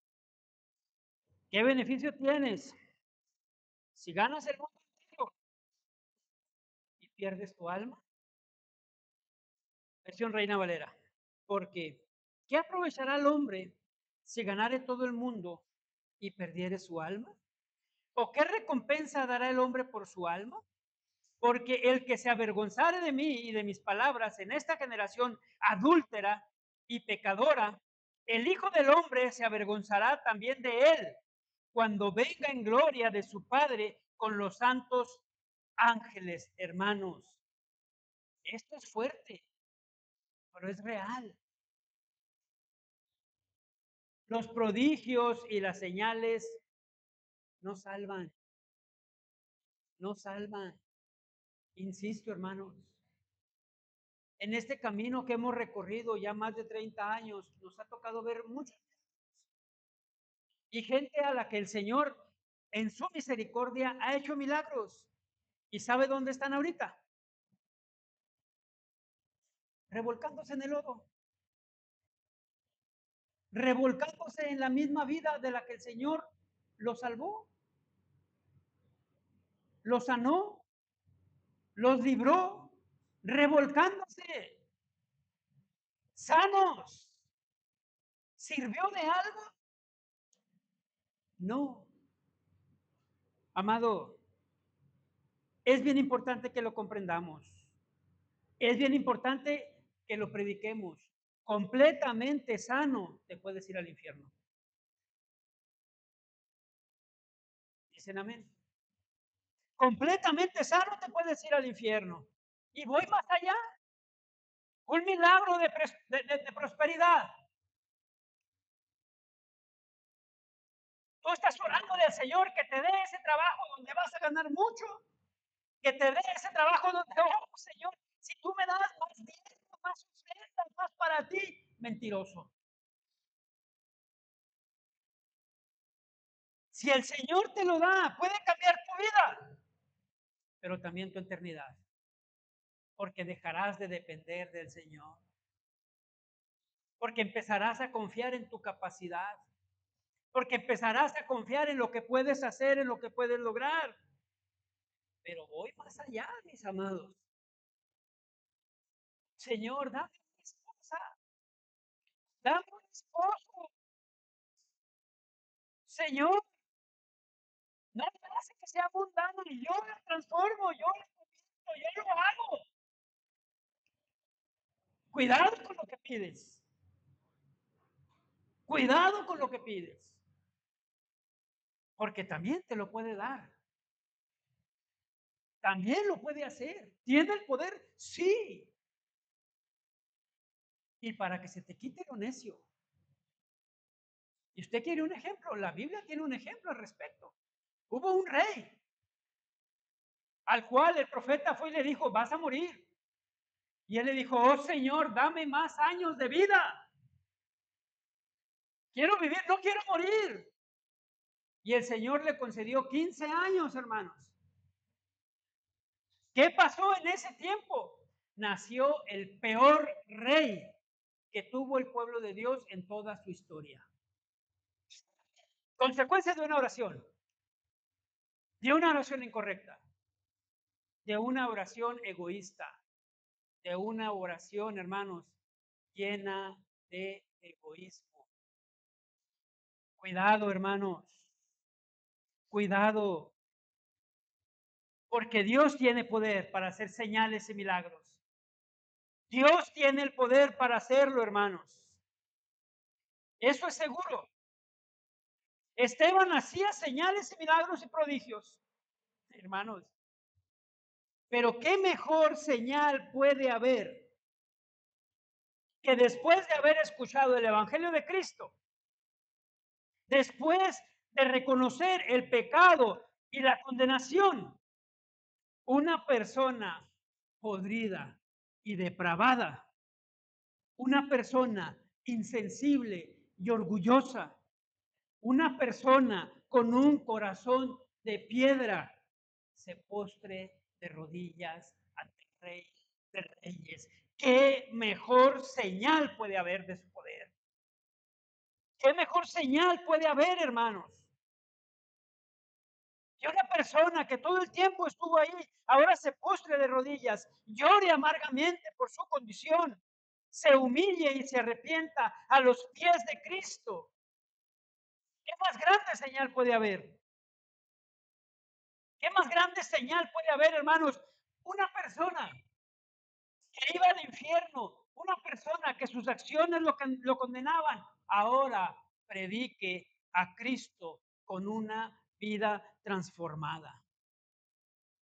¿Qué beneficio tienes si ganas el mundo entero y pierdes tu alma? Versión Reina Valera. Porque, ¿qué aprovechará el hombre si ganare todo el mundo y perdiere su alma? ¿O qué recompensa dará el hombre por su alma? Porque el que se avergonzare de mí y de mis palabras en esta generación adúltera y pecadora, el Hijo del Hombre se avergonzará también de él cuando venga en gloria de su Padre con los santos ángeles, hermanos. Esto es fuerte, pero es real. Los prodigios y las señales no salvan, no salvan. Insisto, hermanos, en este camino que hemos recorrido ya más de 30 años, nos ha tocado ver muchos y gente a la que el Señor en su misericordia ha hecho milagros. ¿Y sabe dónde están ahorita? Revolcándose en el lodo, revolcándose en la misma vida de la que el Señor los salvó, los sanó, los libró, revolcándose, sanos. ¿Sirvió de algo? No. Amado, es bien importante que lo comprendamos. Es bien importante que lo prediquemos. Completamente sano, te puedes ir al infierno. dicen amén. Completamente sano te puedes ir al infierno. Y voy más allá. Un milagro de prosperidad. Tú estás orando al Señor que te dé ese trabajo donde vas a ganar mucho, que te dé ese trabajo donde, oh Señor, si tú me das más dinero, más ofertas, más para ti, mentiroso. Si el Señor te lo da, puede cambiar tu vida, pero también tu eternidad, porque dejarás de depender del Señor, porque empezarás a confiar en tu capacidad, porque empezarás a confiar en lo que puedes hacer, en lo que puedes lograr. Pero voy más allá, mis amados. Señor, dame una esposa, dame un esposo. Señor, no me hace que sea mundano y yo lo transformo, yo lo convierto, yo lo hago. Cuidado con lo que pides. Cuidado con lo que pides. Porque también te lo puede dar. También lo puede hacer. ¿Tiene el poder? Sí. Y para que se te quite lo necio. Y usted quiere un ejemplo. La Biblia tiene un ejemplo al respecto. Hubo un rey al cual el profeta fue y le dijo, vas a morir. Y él le dijo, oh Señor, dame más años de vida. Quiero vivir, no quiero morir. Y el Señor le concedió 15 años, hermanos. ¿Qué pasó en ese tiempo? Nació el peor rey que tuvo el pueblo de Dios en toda su historia. Consecuencia de una oración incorrecta, de una oración egoísta, de una oración, hermanos, llena de egoísmo. Cuidado, hermanos, cuidado, porque Dios tiene poder para hacer señales y milagros. Dios tiene el poder para hacerlo, hermanos. Eso es seguro. Esteban hacía señales y milagros y prodigios, hermanos. Pero qué mejor señal puede haber que después de haber escuchado el Evangelio de Cristo, después de reconocer el pecado y la condenación, una persona podrida y depravada, una persona insensible y orgullosa, una persona con un corazón de piedra, se postre de rodillas ante el Rey de Reyes. ¿Qué mejor señal puede haber de su poder? ¿Qué mejor señal puede haber, hermanos? Que una persona que todo el tiempo estuvo ahí, ahora se postre de rodillas, llore amargamente por su condición, se humille y se arrepienta a los pies de Cristo. ¿Qué más grande señal puede haber? ¿Qué más grande señal puede haber, hermanos? Una persona que iba al infierno, una persona que sus acciones lo condenaban, ahora predique a Cristo con una vida transformada.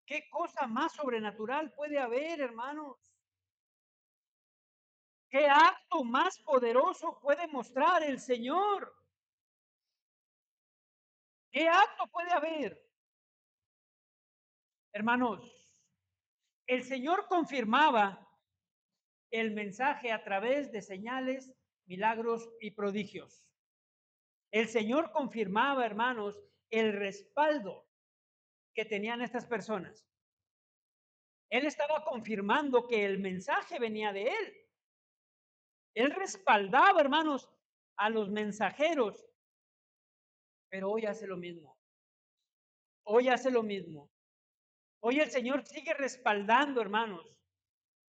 ¿Qué cosa más sobrenatural puede haber, hermanos? ¿Qué acto más poderoso puede mostrar el Señor? ¿Qué acto puede haber? Hermanos, el Señor confirmaba el mensaje a través de señales, milagros y prodigios. El Señor confirmaba, hermanos, el respaldo que tenían estas personas. Él estaba confirmando que el mensaje venía de Él. Él respaldaba, hermanos, a los mensajeros, pero hoy hace lo mismo. Hoy hace lo mismo. Hoy el Señor sigue respaldando, hermanos,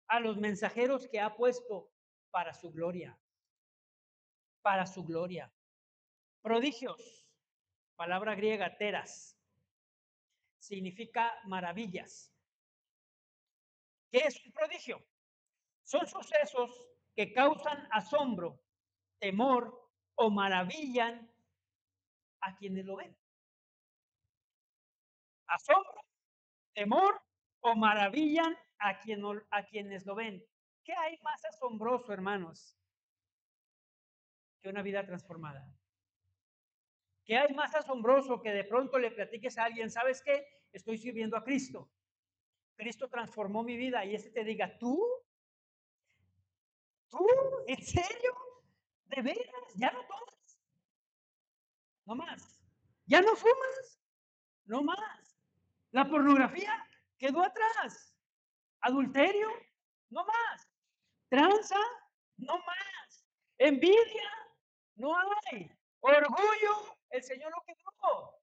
a los mensajeros que ha puesto para su gloria. Para su gloria. Prodigios, palabra griega teras, significa maravillas. ¿Qué es un prodigio? Son sucesos que causan asombro, temor o maravillan a quienes lo ven. asombro, temor o maravillan a quienes lo ven. ¿Qué hay más asombroso, hermanos, que una vida transformada? ¿Qué hay más asombroso que de pronto le platiques a alguien, ¿sabes qué? Estoy sirviendo a Cristo. Cristo transformó mi vida y ese te diga, ¿tú? ¿En serio? ¿De veras? ¿Ya no tomas? No más. ¿Ya no fumas? No más. La pornografía quedó atrás. Adulterio, no más. Tranza, no más. Envidia, no hay. Orgullo, el Señor lo quedó.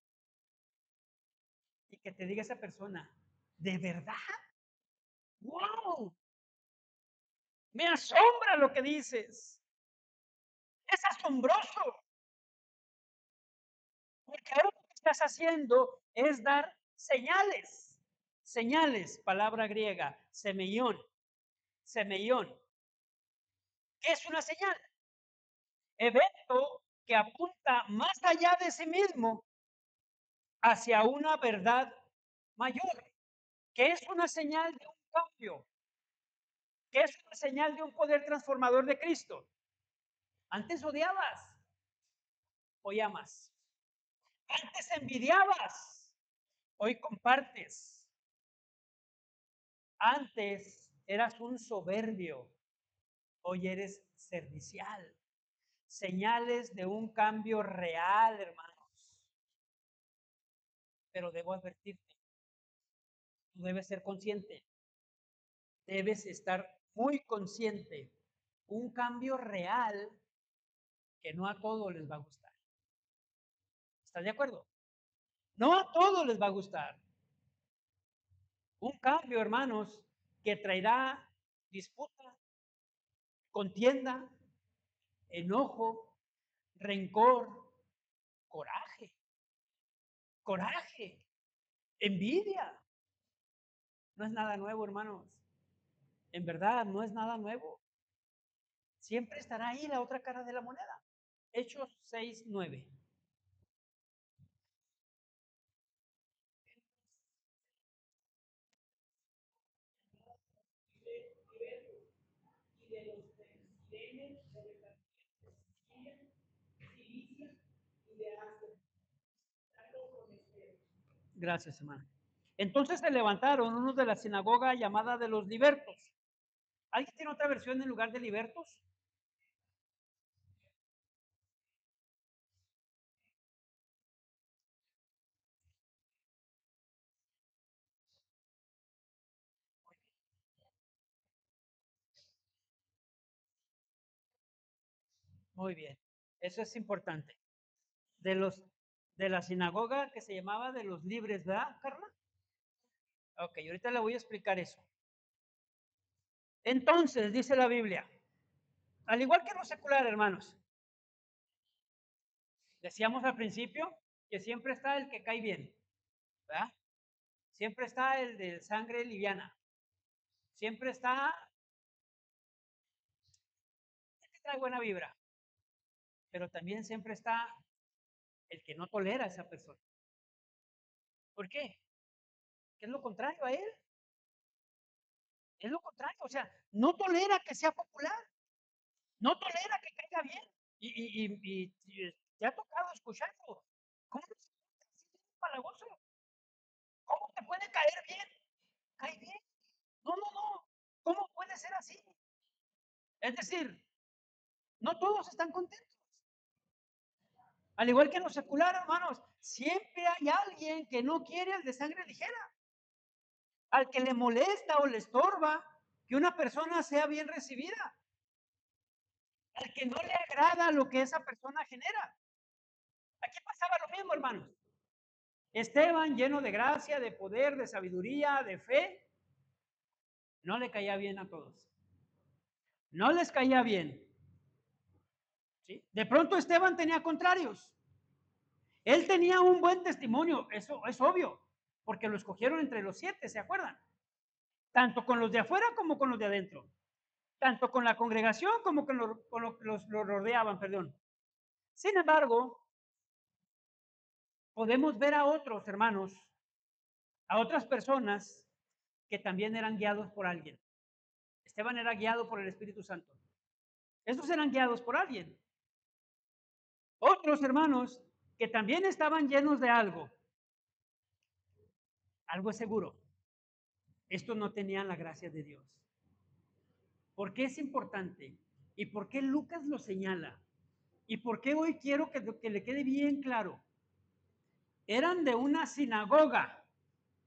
Y que te diga esa persona, ¿de verdad? ¡Wow! Me asombra lo que dices. Es asombroso. Porque ahora lo que estás haciendo es dar señales. Señales, palabra griega, semeión. Semeión. ¿Qué es una señal? Evento que apunta más allá de sí mismo hacia una verdad mayor, que es una señal de un cambio, que es una señal de un poder transformador de Cristo. Antes odiabas, hoy amas. Antes envidiabas, hoy compartes. Antes eras un soberbio, hoy eres servicial. Señales de un cambio real, hermanos. Pero debo advertirte, tú debes ser consciente, debes estar muy consciente. Un cambio real que no a todos les va a gustar. ¿Estás de acuerdo? No a todos les va a gustar. Un cambio, hermanos, que traerá disputa, contienda, enojo, rencor, coraje, coraje, envidia. No es nada nuevo, hermanos. En verdad, no es nada nuevo. Siempre estará ahí la otra cara de la moneda. Hechos 6:9. Gracias, hermano. Entonces se levantaron unos de la sinagoga llamada de los libertos. ¿Alguien tiene otra versión en lugar de libertos? Muy bien. Eso es importante. De los de la sinagoga que se llamaba de los libres, ¿verdad, Carla? Ok, ahorita le voy a explicar eso. Entonces, dice la Biblia, al igual que en lo secular, hermanos, decíamos al principio que siempre está el que cae bien, ¿verdad? Siempre está el de sangre liviana. Siempre está el que trae buena vibra. Pero también siempre está el que no tolera a esa persona. ¿Por qué? ¿Qué es lo contrario a él? Es lo contrario. O sea, no tolera que sea popular. No tolera que caiga bien. Y te ha tocado escucharlo. ¿Cómo es palagoso? ¿Cómo te puede caer bien? Cae bien. No, no, no. ¿Cómo puede ser así? Es decir, no todos están contentos. Al igual que en lo secular, hermanos, siempre hay alguien que no quiere al de sangre ligera, al que le molesta o le estorba que una persona sea bien recibida, al que no le agrada lo que esa persona genera. Aquí pasaba lo mismo, hermanos. Esteban, lleno de gracia, de poder, de sabiduría, de fe, no le caía bien a todos. No les caía bien. ¿Sí? De pronto Esteban tenía contrarios. Él tenía un buen testimonio, eso es obvio, porque lo escogieron entre los 7, ¿se acuerdan? Tanto con los de afuera como con los de adentro. Tanto con la congregación como con los rodeaban, perdón. Sin embargo, podemos ver a otros hermanos a otras personas que también eran guiados por alguien. Esteban era guiado por el Espíritu Santo. Estos eran guiados por alguien. Otros hermanos que también estaban llenos de algo. Algo es seguro. Estos no tenían la gracia de Dios. ¿Por qué es importante? ¿Y por qué Lucas lo señala? ¿Y por qué hoy quiero que le quede bien claro? Eran de una sinagoga,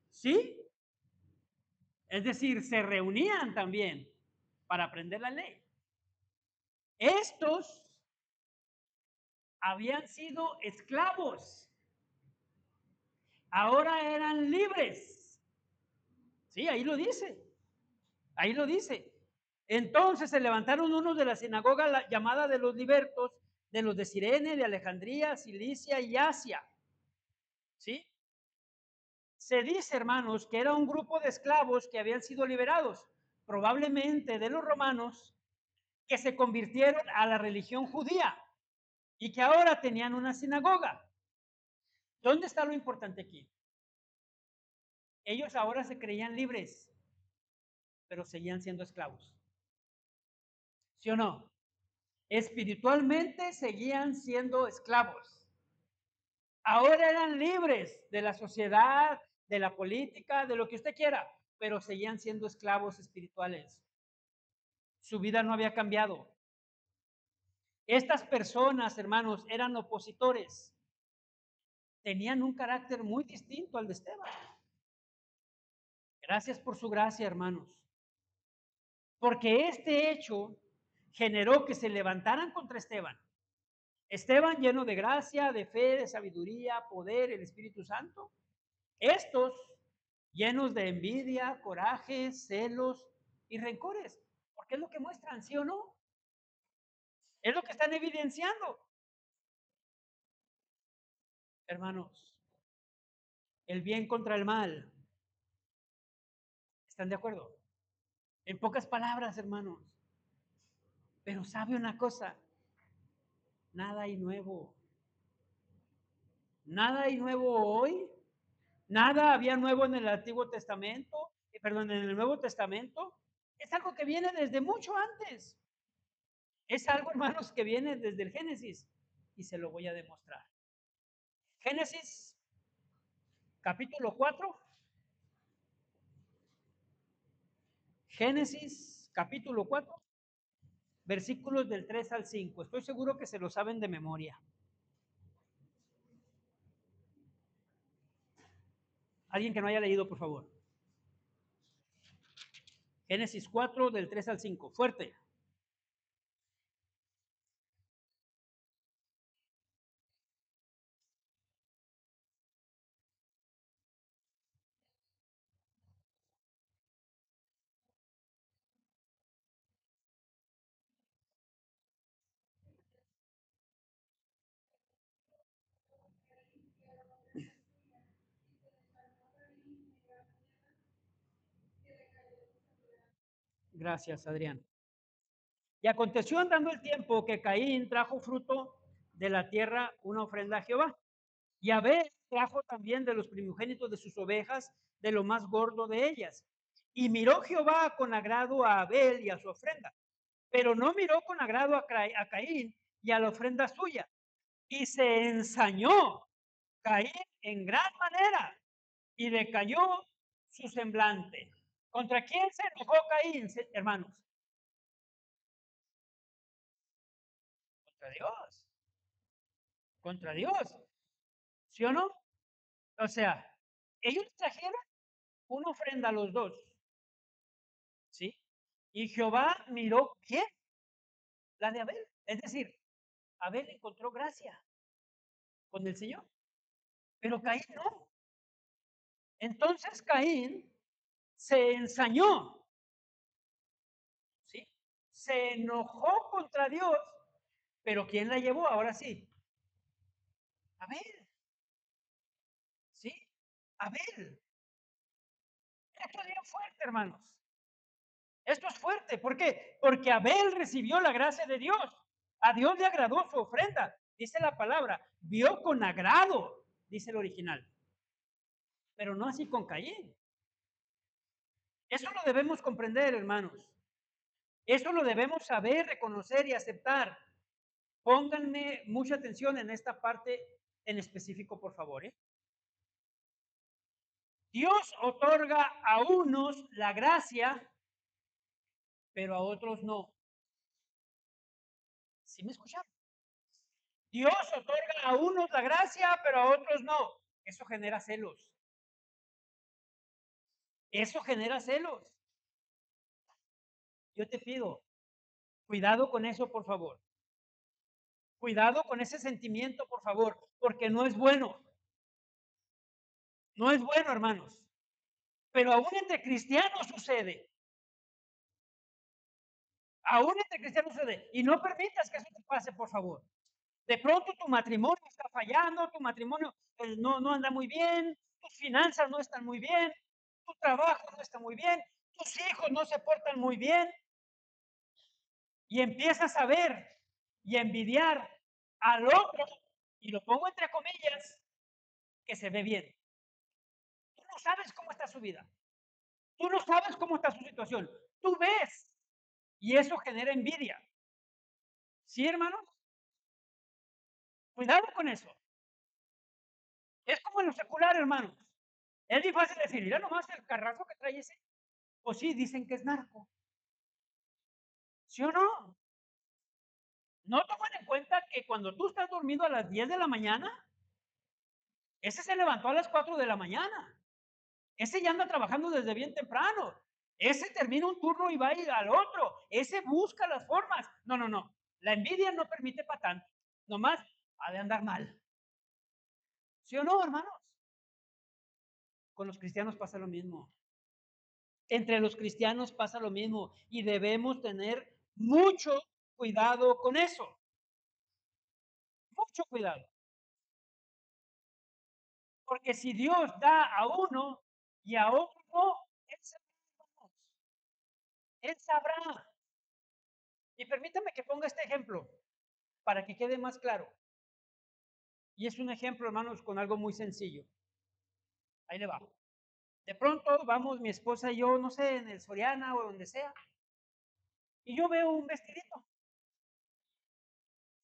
¿sí? Es decir, se reunían también para aprender la ley. Estos habían sido esclavos, ahora eran libres. Sí, ahí lo dice, ahí lo dice. Entonces se levantaron unos de la sinagoga llamada de los libertos, de los de Cirene, de Alejandría, Cilicia y Asia. ¿Sí? Se dice, hermanos, que era un grupo de esclavos que habían sido liberados, probablemente de los romanos, que se convirtieron a la religión judía y que ahora tenían una sinagoga. ¿Dónde está lo importante aquí? Ellos ahora se creían libres, pero seguían siendo esclavos. ¿Sí o no? Espiritualmente seguían siendo esclavos. Ahora eran libres de la sociedad, de la política, de lo que usted quiera, pero seguían siendo esclavos espirituales. Su vida no había cambiado. Estas personas, hermanos, eran opositores. Tenían un carácter muy distinto al de Esteban. Gracias por su gracia, hermanos. Porque este hecho generó que se levantaran contra Esteban. Esteban lleno de gracia, de fe, de sabiduría, poder, el Espíritu Santo. Estos llenos de envidia, coraje, celos y rencores. Porque es lo que muestran, ¿sí o no? Es lo que están evidenciando. Hermanos, el bien contra el mal. ¿Están de acuerdo? En pocas palabras, hermanos. Pero sabe una cosa, nada hay nuevo. Nada hay nuevo hoy. Nada había nuevo en el Antiguo Testamento, perdón, en el Nuevo Testamento. Es algo que viene desde mucho antes. Es algo, hermanos, que viene desde el Génesis y se lo voy a demostrar. Génesis, capítulo 4. Génesis, capítulo 4, versículos del 3 al 5. Estoy seguro que se lo saben de memoria. Alguien que no haya leído, por favor. Génesis 4, del 3 al 5. Fuerte. Gracias, Adrián. Y aconteció andando el tiempo que Caín trajo fruto de la tierra una ofrenda a Jehová. Y Abel trajo también de los primogénitos de sus ovejas, de lo más gordo de ellas. Y miró Jehová con agrado a Abel y a su ofrenda, pero no miró con agrado a Caín y a la ofrenda suya. Y se ensañó Caín en gran manera y decayó su semblante. ¿Contra quién se enojó Caín, hermanos? Contra Dios. Contra Dios. ¿Sí o no? O sea, ellos trajeron una ofrenda a los dos, ¿sí? Y Jehová miró, ¿quién? La de Abel. Es decir, Abel encontró gracia con el Señor, pero Caín no. Entonces Caín se ensañó, ¿sí? Se enojó contra Dios, pero ¿quién la llevó? Ahora sí, Abel, ¿sí? Abel. Esto es bien fuerte, hermanos. Esto es fuerte. ¿Por qué? Porque Abel recibió la gracia de Dios. A Dios le agradó su ofrenda. Dice la palabra, vio con agrado, dice el original. pero no así con Caín. Eso lo debemos comprender, hermanos. Eso lo debemos saber, reconocer y aceptar. Pónganme mucha atención en esta parte en específico, por favor. Dios otorga a unos la gracia, pero a otros no. ¿Sí me escucharon? Dios otorga a unos la gracia, pero a otros no. Eso genera celos. Eso genera celos. Yo te pido, cuidado con eso, por favor. Cuidado con ese sentimiento, por favor, porque no es bueno. No es bueno, hermanos. Pero aún entre cristianos sucede. Aún entre cristianos sucede. Y no permitas que eso te pase, por favor. De pronto tu matrimonio está fallando, tu matrimonio no anda muy bien, tus finanzas no están muy bien, tu trabajo no está muy bien, tus hijos no se portan muy bien, y empiezas a ver y a envidiar al otro, y lo pongo entre comillas, que se ve bien. Tú no sabes cómo está su vida, tú no sabes cómo está su situación, tú ves, y eso genera envidia. ¿Sí, hermanos? Cuidado con eso. Es como en lo secular, hermanos. Es muy fácil decir, mira nomás el carrazo que trae ese. Pues sí, dicen que es narco. ¿Sí o no? No toman en cuenta que cuando tú estás dormido a las 10 de la mañana, ese se levantó a las 4 de la mañana. Ese ya anda trabajando desde bien temprano. Ese termina un turno y va a ir al otro. Ese busca las formas. No, no, no. La envidia no permite para tanto. Nomás ha de andar mal. ¿Sí o no, hermanos? Con los cristianos pasa lo mismo. Entre los cristianos pasa lo mismo y debemos tener mucho cuidado con eso. Mucho cuidado. Porque si Dios da a uno y a otro no, Él sabrá. Él sabrá. Y permítame que ponga este ejemplo para que quede más claro. Y es un ejemplo, hermanos, con algo muy sencillo. Ahí le va. De pronto vamos mi esposa y yo, no sé, en el Soriana o donde sea, y yo veo un vestidito.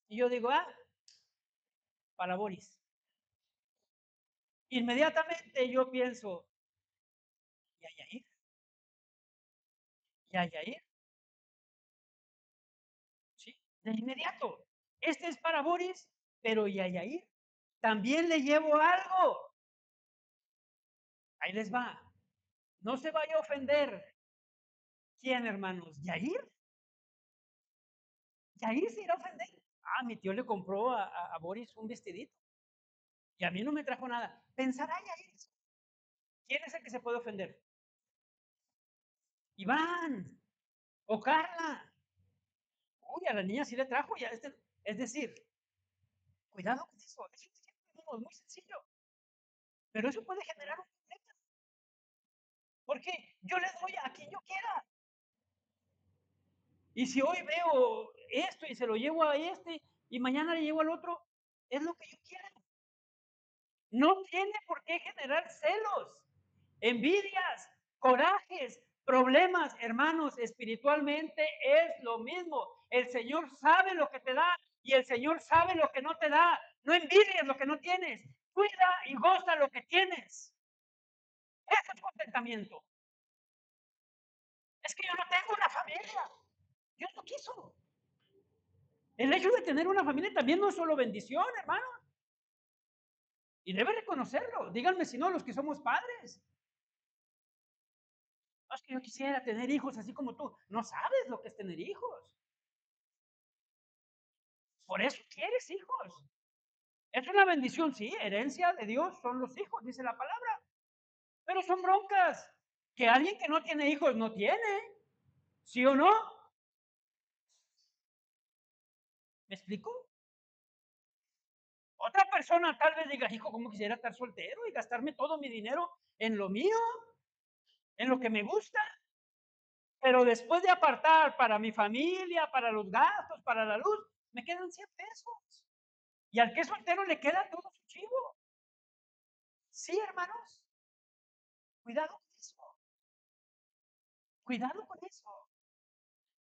Y yo digo, ah, para Boris. Inmediatamente yo pienso, ¿y a Yair? ¿Y a Yair? ¿Sí? De inmediato. Este es para Boris, pero ¿y a Yair? También le llevo algo. Ahí les va. No se vaya a ofender. ¿Quién, hermanos? ¿Yair? ¿Yair se irá a ofender? Ah, mi tío le compró a Boris un vestidito y a mí no me trajo nada. Pensará Yair. ¿Quién es el que se puede ofender? Iván o Carla. Uy, a la niña sí le trajo ya. Es decir, cuidado con eso. Es un ejemplo muy sencillo, pero eso puede generar un problema. Porque yo le doy a quien yo quiera. Y si hoy veo esto y se lo llevo a este y mañana le llevo al otro, es lo que yo quiera. No tiene por qué generar celos, envidias, corajes, problemas, hermanos. Espiritualmente es lo mismo. El Señor sabe lo que te da y el Señor sabe lo que no te da. No envidies lo que no tienes. Cuida y goza lo que tienes. Eso es contentamiento. Es que yo no tengo una familia. Dios no quiso. El hecho de tener una familia también no es solo bendición, hermano. Y debe reconocerlo. Díganme si no, los que somos padres. No, es que yo quisiera tener hijos así como tú. No sabes lo que es tener hijos. Por eso quieres hijos. Es una bendición, sí, herencia de Dios son los hijos, dice la palabra. Pero son broncas que alguien que no tiene hijos no tiene. ¿Sí o no? ¿Me explico? Otra persona tal vez diga, hijo, ¿cómo quisiera estar soltero y gastarme todo mi dinero en lo mío, en lo que me gusta? Pero después de apartar para mi familia, para los gastos, para la luz, me quedan 100 pesos. Y al que es soltero le queda todo su chivo. Sí, hermanos. Cuidado con eso. Cuidado con eso.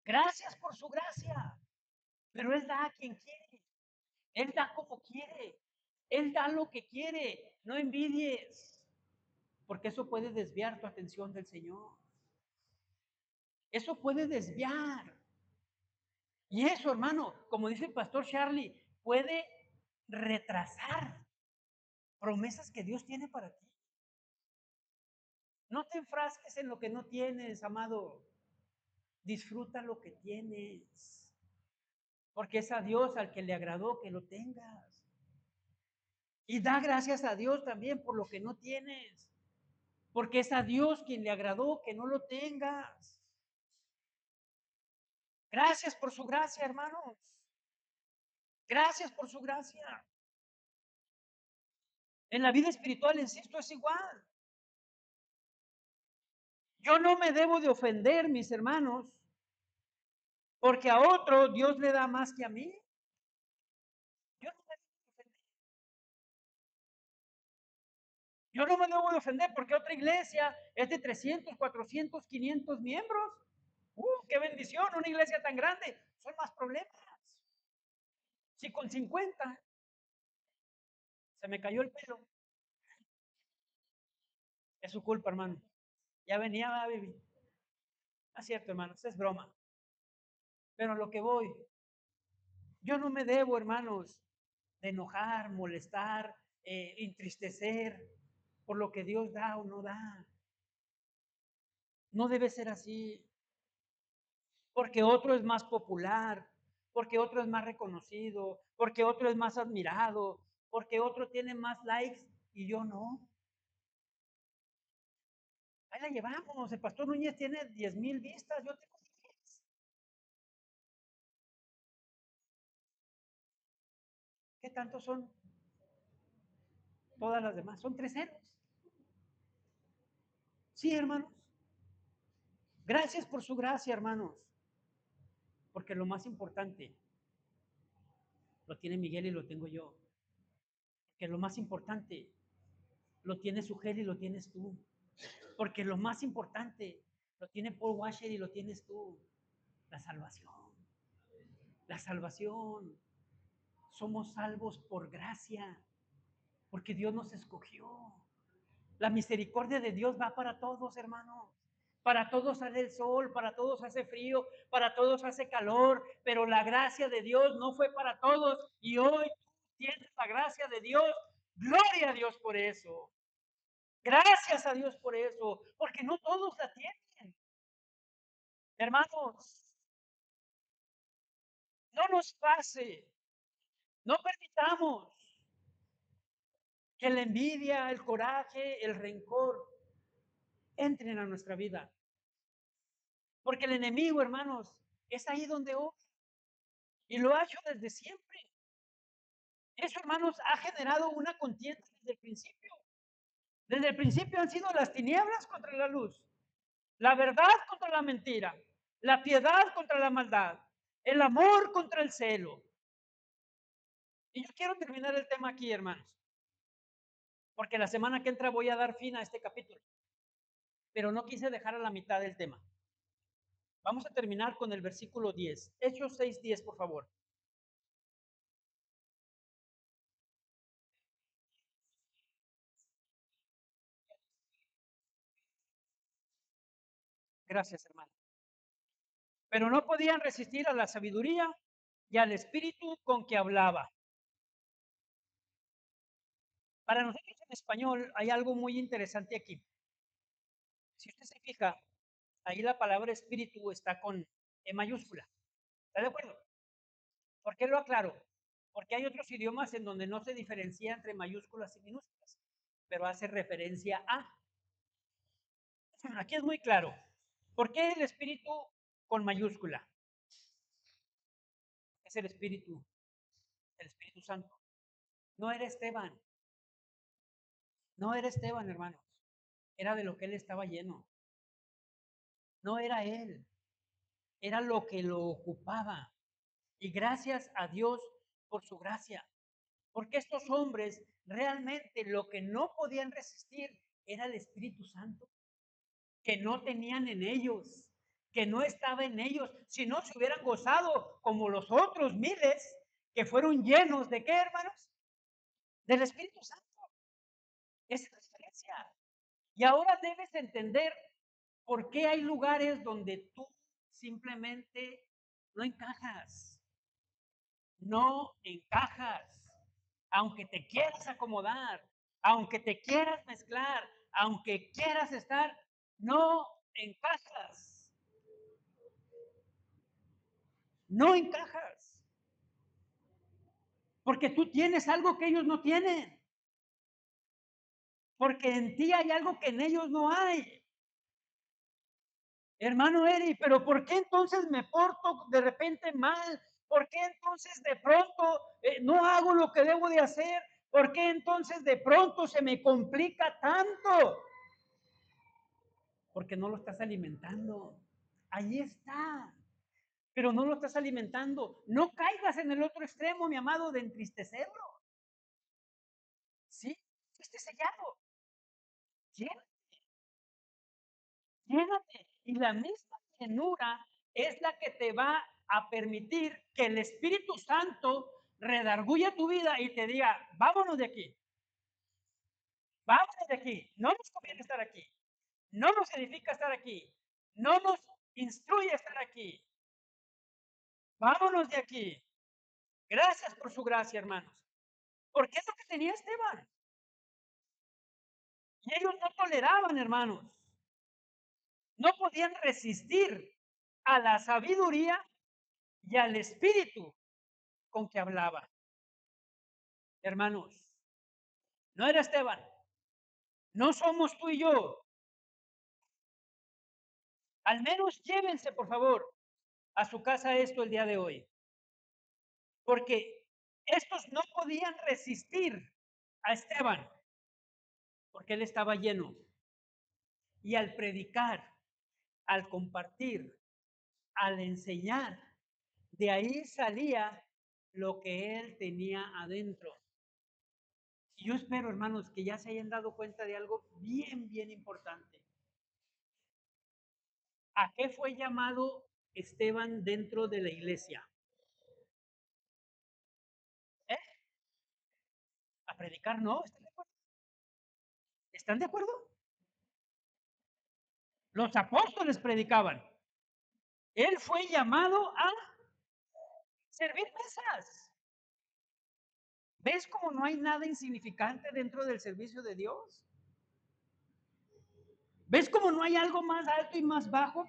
Gracias por su gracia. Pero Él da a quien quiere. Él da como quiere. Él da lo que quiere. No envidies. Porque eso puede desviar tu atención del Señor. Eso puede desviar. Y eso, hermano, como dice el pastor Charlie, puede retrasar promesas que Dios tiene para ti. No te enfrasques en lo que no tienes, amado. Disfruta lo que tienes. Porque es a Dios al que le agradó que lo tengas. Y da gracias a Dios también por lo que no tienes. Porque es a Dios quien le agradó que no lo tengas. Gracias por su gracia, hermanos. Gracias por su gracia. En la vida espiritual, insisto, es igual. Yo no me debo de ofender, mis hermanos, porque a otro Dios le da más que a mí. Yo no me debo de ofender. Yo no me debo de ofender porque otra iglesia es de 300, 400, 500 miembros. ¡Qué bendición! Una iglesia tan grande. Son más problemas. Si con 50 se me cayó el pelo, es su culpa, hermano. Ya venía, baby. No es cierto, hermanos, es broma. Pero lo que voy, yo no me debo, hermanos, de enojar, molestar, entristecer por lo que Dios da o no da. No debe ser así, porque otro es más popular, porque otro es más reconocido, porque otro es más admirado, porque otro tiene más likes y yo no. Ahí la llevamos. El pastor Núñez tiene 10,000 vistas, yo tengo 10. ¿Qué tantos son todas las demás? Son 3 ceros. Sí, hermanos. Gracias por su gracia, hermanos. Porque lo más importante lo tiene Miguel y lo tengo yo. Que lo más importante lo tiene Sugel y lo tienes tú. Porque lo más importante lo tiene Paul Washer y lo tienes tú. La salvación. La salvación. Somos salvos por gracia. Porque Dios nos escogió. La misericordia de Dios va para todos, hermanos. Para todos sale el sol, para todos hace frío, para todos hace calor, pero la gracia de Dios no fue para todos y hoy tú tienes la gracia de Dios. Gloria a Dios por eso. Gracias a Dios por eso, porque no todos la tienen. Hermanos, no nos pase, no permitamos que la envidia, el coraje, el rencor entren a nuestra vida. Porque el enemigo, hermanos, es ahí donde obra y lo ha hecho desde siempre. Eso, hermanos, ha generado una contienda desde el principio. Desde el principio han sido las tinieblas contra la luz, la verdad contra la mentira, la piedad contra la maldad, el amor contra el celo. Y yo quiero terminar el tema aquí, hermanos, porque la semana que entra voy a dar fin a este capítulo, pero no quise dejar a la mitad del tema. Vamos a terminar con el versículo 10. Hechos 6:10, por favor. Gracias, hermano. Pero no podían resistir a la sabiduría y al espíritu con que hablaba. Para nosotros en español hay algo muy interesante aquí. Si usted se fija, ahí la palabra espíritu está con E mayúscula. ¿Está de acuerdo? ¿Por qué lo aclaro? Porque hay otros idiomas en donde no se diferencia entre mayúsculas y minúsculas, pero hace referencia a. Aquí es muy claro. ¿Por qué el espíritu con mayúscula? Es el Espíritu Santo. No era Esteban, no era Esteban, hermanos. Era de lo que él estaba lleno. No era él, era lo que lo ocupaba. Y gracias a Dios por su gracia. Porque estos hombres realmente lo que no podían resistir era el Espíritu Santo que no tenían en ellos, que no estaba en ellos, si no se hubieran gozado como los otros miles que fueron llenos de qué, hermanos, del Espíritu Santo. Esa es la diferencia. Y ahora debes entender por qué hay lugares donde tú simplemente no encajas, no encajas, aunque te quieras acomodar, aunque te quieras mezclar, aunque quieras estar, no encajas, no encajas, porque tú tienes algo que ellos no tienen, porque en ti hay algo que en ellos no hay. Hermano Eri, pero ¿por qué entonces me porto de repente mal? ¿Por qué entonces de pronto no hago lo que debo de hacer? ¿Por qué entonces de pronto se me complica tanto? Porque no lo estás alimentando. Ahí está. Pero no lo estás alimentando. No caigas en el otro extremo, mi amado, de entristecerlo. ¿Sí? Fuiste sellado. Llénate. Y la misma llenura es la que te va a permitir que el Espíritu Santo redarguya tu vida y te diga, vámonos de aquí, vámonos de aquí, no nos conviene estar aquí, no nos edifica estar aquí, no nos instruye estar aquí, vámonos de aquí. Gracias por su gracia, hermanos. Porque es lo que tenía Esteban. Y ellos no toleraban, hermanos. No podían resistir a la sabiduría y al espíritu con que hablaba. Hermanos, no era Esteban, no somos tú y yo. Al menos llévense, por favor, a su casa esto el día de hoy. Porque estos no podían resistir a Esteban, porque él estaba lleno. Y al predicar, al compartir, al enseñar, de ahí salía lo que él tenía adentro. Y yo espero, hermanos, que ya se hayan dado cuenta de algo bien, bien importante. ¿A qué fue llamado Esteban dentro de la iglesia? ¿Eh? A predicar, ¿no? ¿Están de acuerdo? ¿Están de acuerdo? Los apóstoles predicaban. Él fue llamado a servir mesas. ¿Ves cómo no hay nada insignificante dentro del servicio de Dios? ¿Ves cómo no hay algo más alto y más bajo?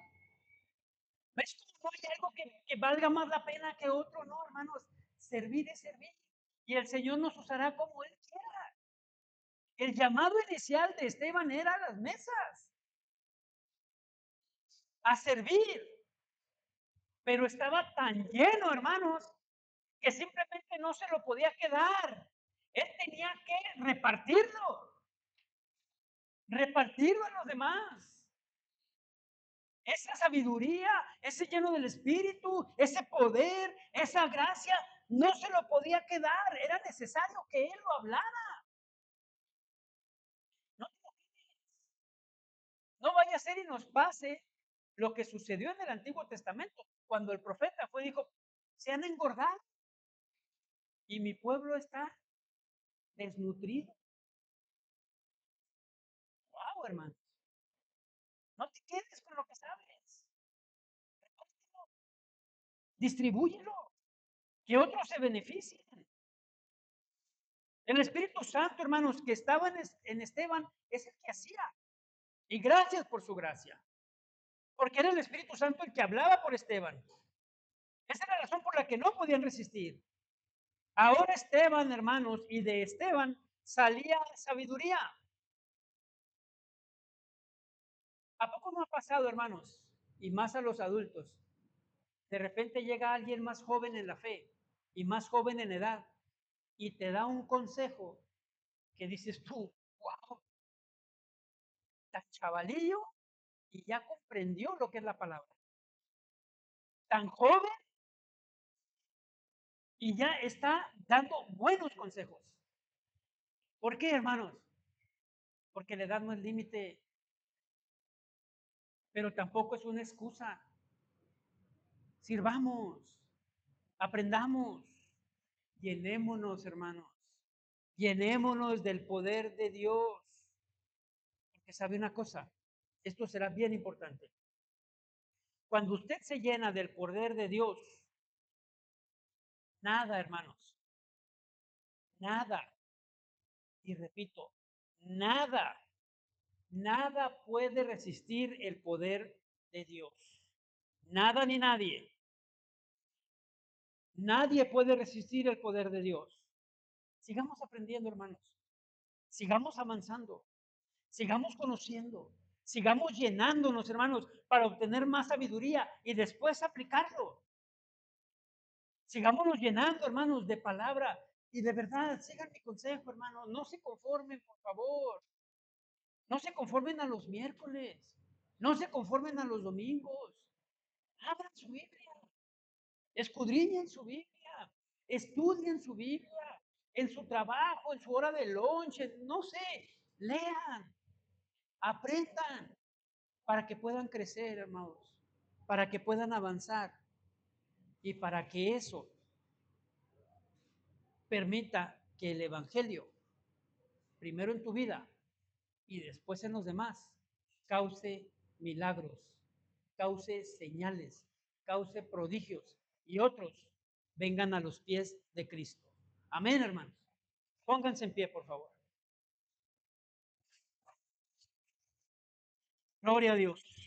¿Ves cómo no hay algo que valga más la pena que otro? No, hermanos, servir es servir. Y el Señor nos usará como Él quiera. El llamado inicial de Esteban era a las mesas, a servir. Pero estaba tan lleno, hermanos, que simplemente no se lo podía quedar. Él tenía que repartirlo a los demás. Esa sabiduría, ese lleno del Espíritu, ese poder, esa gracia, no se lo podía quedar. Era necesario que Él lo hablara. No te lo quedes. No vaya a ser y nos pase lo que sucedió en el Antiguo Testamento, cuando el profeta fue y dijo, se han engordado y mi pueblo está desnutrido. Wow, hermanos. No te quedes con lo que sabes. Repártelo, distribúyelo, que otros se beneficien. El Espíritu Santo, hermanos, que estaba en Esteban, es el que hacía. Y gracias por su gracia. Porque era el Espíritu Santo el que hablaba por Esteban. Esa es la razón por la que no podían resistir. Ahora Esteban, hermanos, y de Esteban salía sabiduría. ¿A poco no ha pasado, hermanos? Y más a los adultos. De repente llega alguien más joven en la fe y más joven en edad y te da un consejo que dices tú, wow, tan chavalillo y ya comprendió lo que es la palabra. Tan joven y ya está dando buenos consejos. ¿Por qué, hermanos? porque la edad no es límite, pero tampoco es una excusa. Sirvamos, aprendamos, llenémonos, hermanos, llenémonos del poder de Dios, porque sabe una cosa, esto será bien importante. Cuando usted se llena del poder de Dios, nada, hermanos, nada, y repito, nada, nada puede resistir el poder de Dios. Nada ni nadie. Nadie puede resistir el poder de Dios. Sigamos aprendiendo, hermanos. Sigamos avanzando. Sigamos conociendo. Sigamos llenándonos, hermanos, para obtener más sabiduría y después aplicarlo. Sigámonos llenando, hermanos, de palabra. Y de verdad, sigan mi consejo, hermanos. No se conformen, por favor. No se conformen a los miércoles. No se conformen a los domingos. Abran su Biblia. Escudriñen su Biblia. Estudien su Biblia. En su trabajo, en su hora de lunch, no sé. Lean. Aprendan. Para que puedan crecer, hermanos. Para que puedan avanzar. Y para que eso permita que el Evangelio, primero en tu vida y después en los demás, cause milagros, cause señales, cause prodigios y otros vengan a los pies de Cristo. Amén, hermanos. Pónganse en pie, por favor. Gloria a Dios.